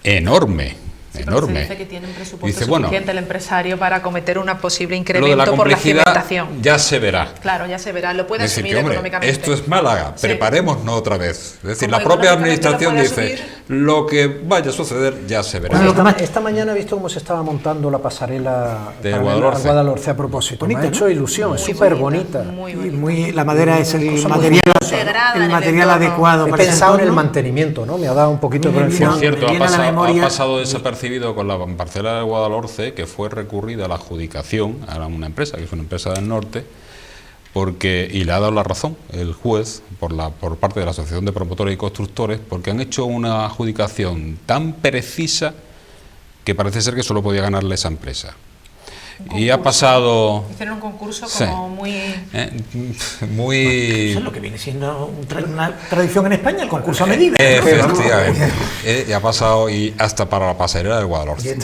enorme. Enorme. Dice que tiene un presupuesto suficiente el empresario para acometer una posible incremento lo de la por la cimentación. Ya se verá. Claro, ya se verá, lo puede asumir hombre, económicamente. Esto es Málaga, preparémonos otra vez. Es decir, la propia administración dice, lo que vaya a suceder ya se verá. Bueno, esta mañana he visto cómo se estaba montando la pasarela de Guadalhorce a propósito. Bonita, me ha hecho ilusión, es súper bonita. La madera es el material adecuado. He pensado en el mantenimiento, ¿no? Me ha dado un poquito por encima. Por cierto, ha pasado desapercibido con la parcela de Guadalhorce, que fue recurrida a la adjudicación a una empresa, que es una empresa del norte, y le ha dado la razón el juez por parte de la Asociación de Promotores y Constructores, porque han hecho una adjudicación tan precisa que parece ser que solo podía ganarle esa empresa. Y ha pasado... Hicieron un concurso como Eso muy... es lo que viene siendo una tradición en España, el concurso a medida. Efectivamente. Y ha pasado y hasta para la pasarela del Guadalhorce.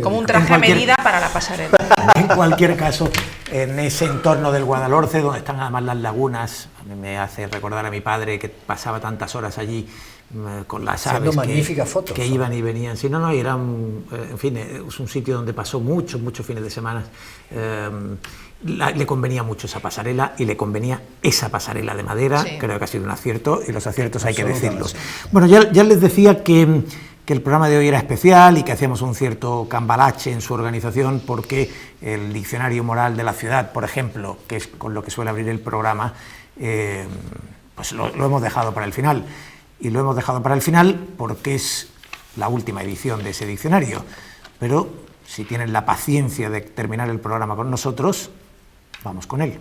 Como un traje a medida para la pasarela. En cualquier caso, en ese entorno del Guadalhorce, donde están además las lagunas, a mí me hace recordar a mi padre que pasaba tantas horas allí con las aves que iban y venían. Sí, no, y era en fin, es un sitio donde pasó muchos fines de semana. Le convenía mucho esa pasarela y le convenía esa pasarela de madera. Sí. Creo que ha sido un acierto y los aciertos hay que decirlos. Bueno, ya les decía que el programa de hoy era especial y que hacíamos un cierto cambalache en su organización porque el diccionario moral de la ciudad, por ejemplo, que es con lo que suele abrir el programa, pues lo hemos dejado para el final. Y lo hemos dejado para el final porque es la última edición de ese diccionario. Pero si tienen la paciencia de terminar el programa con nosotros, vamos con él.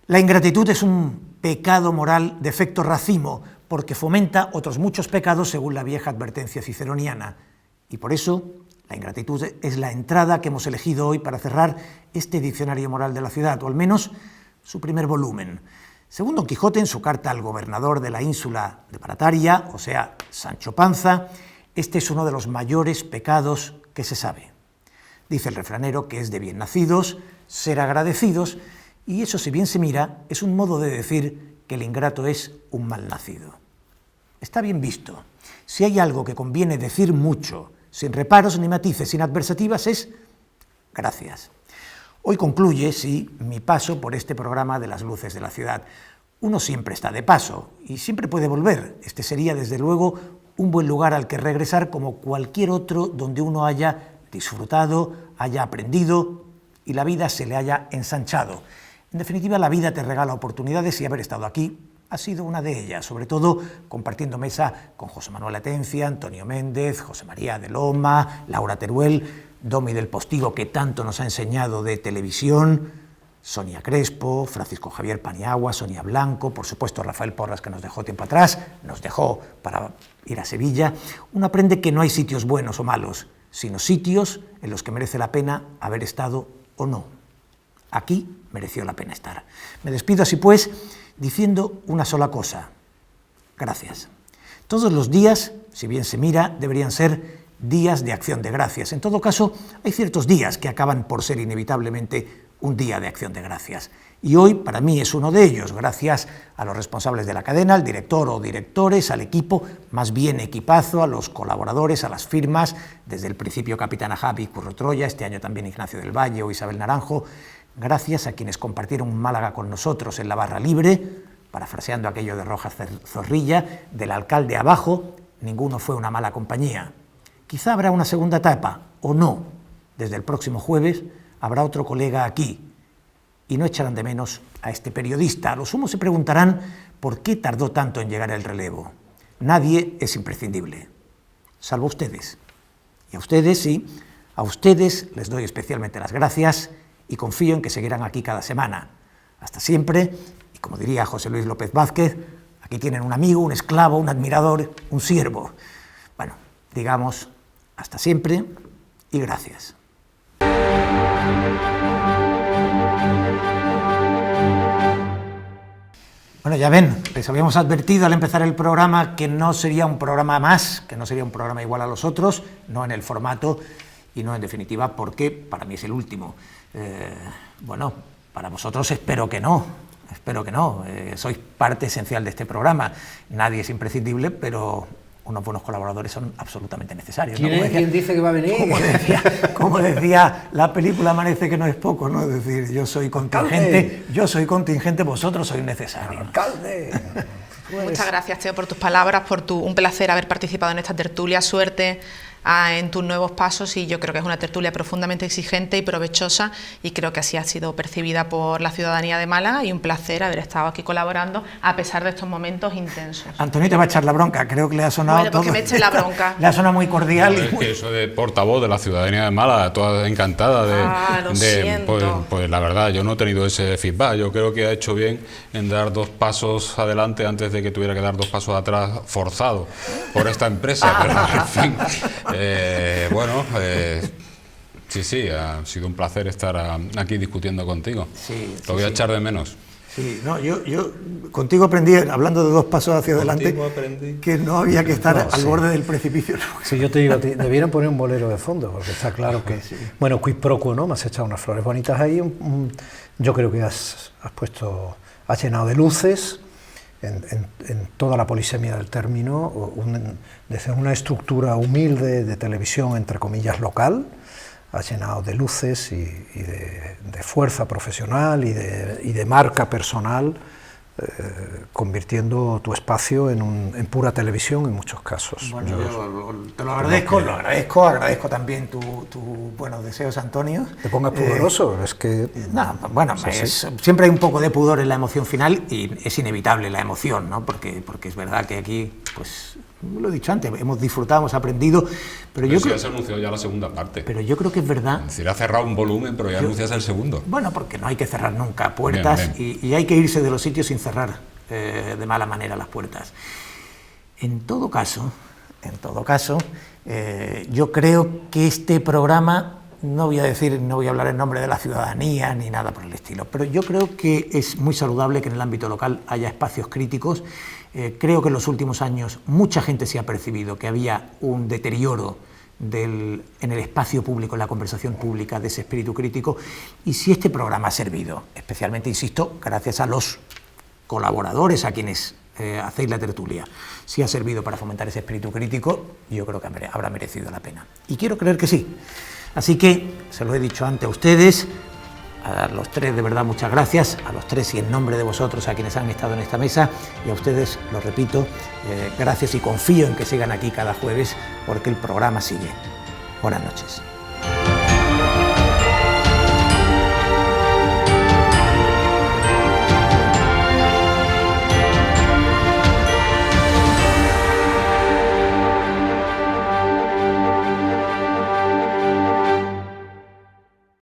La ingratitud es un pecado moral de efecto racimo porque fomenta otros muchos pecados según la vieja advertencia ciceroniana. Y por eso la ingratitud es la entrada que hemos elegido hoy para cerrar este diccionario moral de la ciudad, o al menos su primer volumen. Según Don Quijote, en su carta al gobernador de la ínsula de Parataria, o sea, Sancho Panza, este es uno de los mayores pecados que se sabe. Dice el refranero que es de bien nacidos ser agradecidos, y eso, si bien se mira, es un modo de decir que el ingrato es un mal nacido. Está bien visto. Si hay algo que conviene decir mucho, sin reparos ni matices, sin adversativas, es gracias. Hoy concluye, sí, mi paso por este programa de las luces de la ciudad. Uno siempre está de paso y siempre puede volver. Este sería, desde luego, un buen lugar al que regresar como cualquier otro donde uno haya disfrutado, haya aprendido y la vida se le haya ensanchado. En definitiva, la vida te regala oportunidades y haber estado aquí ha sido una de ellas, sobre todo compartiendo mesa con José Manuel Atencia, Antonio Méndez, José María de Loma, Laura Teruel, Domi del Postigo, que tanto nos ha enseñado de televisión, Sonia Crespo, Francisco Javier Paniagua, Sonia Blanco, por supuesto Rafael Porras, que nos dejó tiempo atrás, nos dejó para ir a Sevilla. Uno aprende que no hay sitios buenos o malos, sino sitios en los que merece la pena haber estado o no. Aquí mereció la pena estar. Me despido así pues, diciendo una sola cosa: gracias. Todos los días, si bien se mira, deberían ser días de acción de gracias. En todo caso, hay ciertos días que acaban por ser inevitablemente un día de acción de gracias. Y hoy, para mí, es uno de ellos, gracias a los responsables de la cadena, al director o directores, al equipo, más bien equipazo, a los colaboradores, a las firmas, desde el principio Capitana Javi Curro Troya, este año también Ignacio del Valle o Isabel Naranjo. Gracias a quienes compartieron Málaga con nosotros en la barra libre, parafraseando aquello de Rojas Zorrilla, del alcalde abajo, ninguno fue una mala compañía. Quizá habrá una segunda etapa, o no. Desde el próximo jueves habrá otro colega aquí, y no echarán de menos a este periodista. A lo sumo se preguntarán por qué tardó tanto en llegar el relevo. Nadie es imprescindible, salvo ustedes. Y a ustedes, sí, a ustedes les doy especialmente las gracias, y confío en que seguirán aquí cada semana. Hasta siempre, y como diría José Luis López Vázquez, aquí tienen un amigo, un esclavo, un admirador, un siervo. Bueno, digamos, hasta siempre y gracias. Bueno, ya ven, les habíamos advertido al empezar el programa que no sería un programa más, que no sería un programa igual a los otros, no en el formato y no en definitiva porque para mí es el último. Bueno, para vosotros espero que no, sois parte esencial de este programa. Nadie es imprescindible, pero unos buenos colaboradores son absolutamente necesarios, ¿no? ¿Quién dice que va a venir? Como decía la película Amanece, que no es poco, ¿no? Es decir, yo soy contingente, vosotros sois necesarios. ¡Alcalde! Muchas gracias, Teo, por tus palabras, un placer haber participado en esta tertulia. Suerte en tus nuevos pasos, y yo creo que es una tertulia profundamente exigente y provechosa, y creo que así ha sido percibida por la ciudadanía de Málaga, y un placer haber estado aquí colaborando a pesar de estos momentos intensos. Antonio te va a echar la bronca, creo que le ha sonado bueno, porque todo. me eche la bronca. Le ha sonado muy cordial. Es que eso de portavoz de la ciudadanía de Málaga, toda encantada lo siento. Pues la verdad, yo no he tenido ese feedback. Yo creo que ha hecho bien en dar 2 pasos adelante antes de que tuviera que dar 2 pasos atrás forzado por esta empresa. Pero en fin, sí, ha sido un placer estar aquí discutiendo contigo. Sí, Lo voy a echar de menos. Sí, no, yo contigo aprendí, hablando de 2 pasos hacia adelante, que no había que estar al borde del precipicio. Sí, yo te digo, debieran poner un bolero de fondo, porque está claro que... Sí. Bueno, quid pro quo, ¿no? Me has echado unas flores bonitas ahí. Yo creo que has llenado de luces en toda la polisemia del término, desde una estructura humilde de televisión, entre comillas, local, has llenado de luces y de fuerza profesional y de marca personal, convirtiendo tu espacio en pura televisión en muchos casos. Bueno, yo te lo agradezco también tus buenos deseos, Antonio. Te pongas pudoroso, es que... No, bueno, siempre hay un poco de pudor en la emoción final, y es inevitable la emoción, ¿no? Porque es verdad que aquí, pues, lo he dicho antes, hemos disfrutado, hemos aprendido, pero yo creo... ya se anunció ya la segunda parte. Pero yo creo que es verdad... Es decir, ha cerrado un volumen, pero ya anuncias el segundo. Bueno, porque no hay que cerrar nunca puertas, bien. Y hay que irse de los sitios sin cerrar de mala manera las puertas. En todo caso, yo creo que este programa, no voy a hablar en nombre de la ciudadanía ni nada por el estilo, pero yo creo que es muy saludable que en el ámbito local haya espacios críticos. Creo que en los últimos años mucha gente se ha percibido que había un deterioro en el espacio público, en la conversación pública, de ese espíritu crítico, y si este programa ha servido, especialmente, insisto, gracias a los colaboradores a quienes hacéis la tertulia, si ha servido para fomentar ese espíritu crítico, yo creo que habrá merecido la pena. Y quiero creer que sí. Así que, se lo he dicho antes a ustedes, a los 3 de verdad muchas gracias, a los 3 y en nombre de vosotros, a quienes han estado en esta mesa, y a ustedes, lo repito, gracias, y confío en que sigan aquí cada jueves, porque el programa sigue. Buenas noches.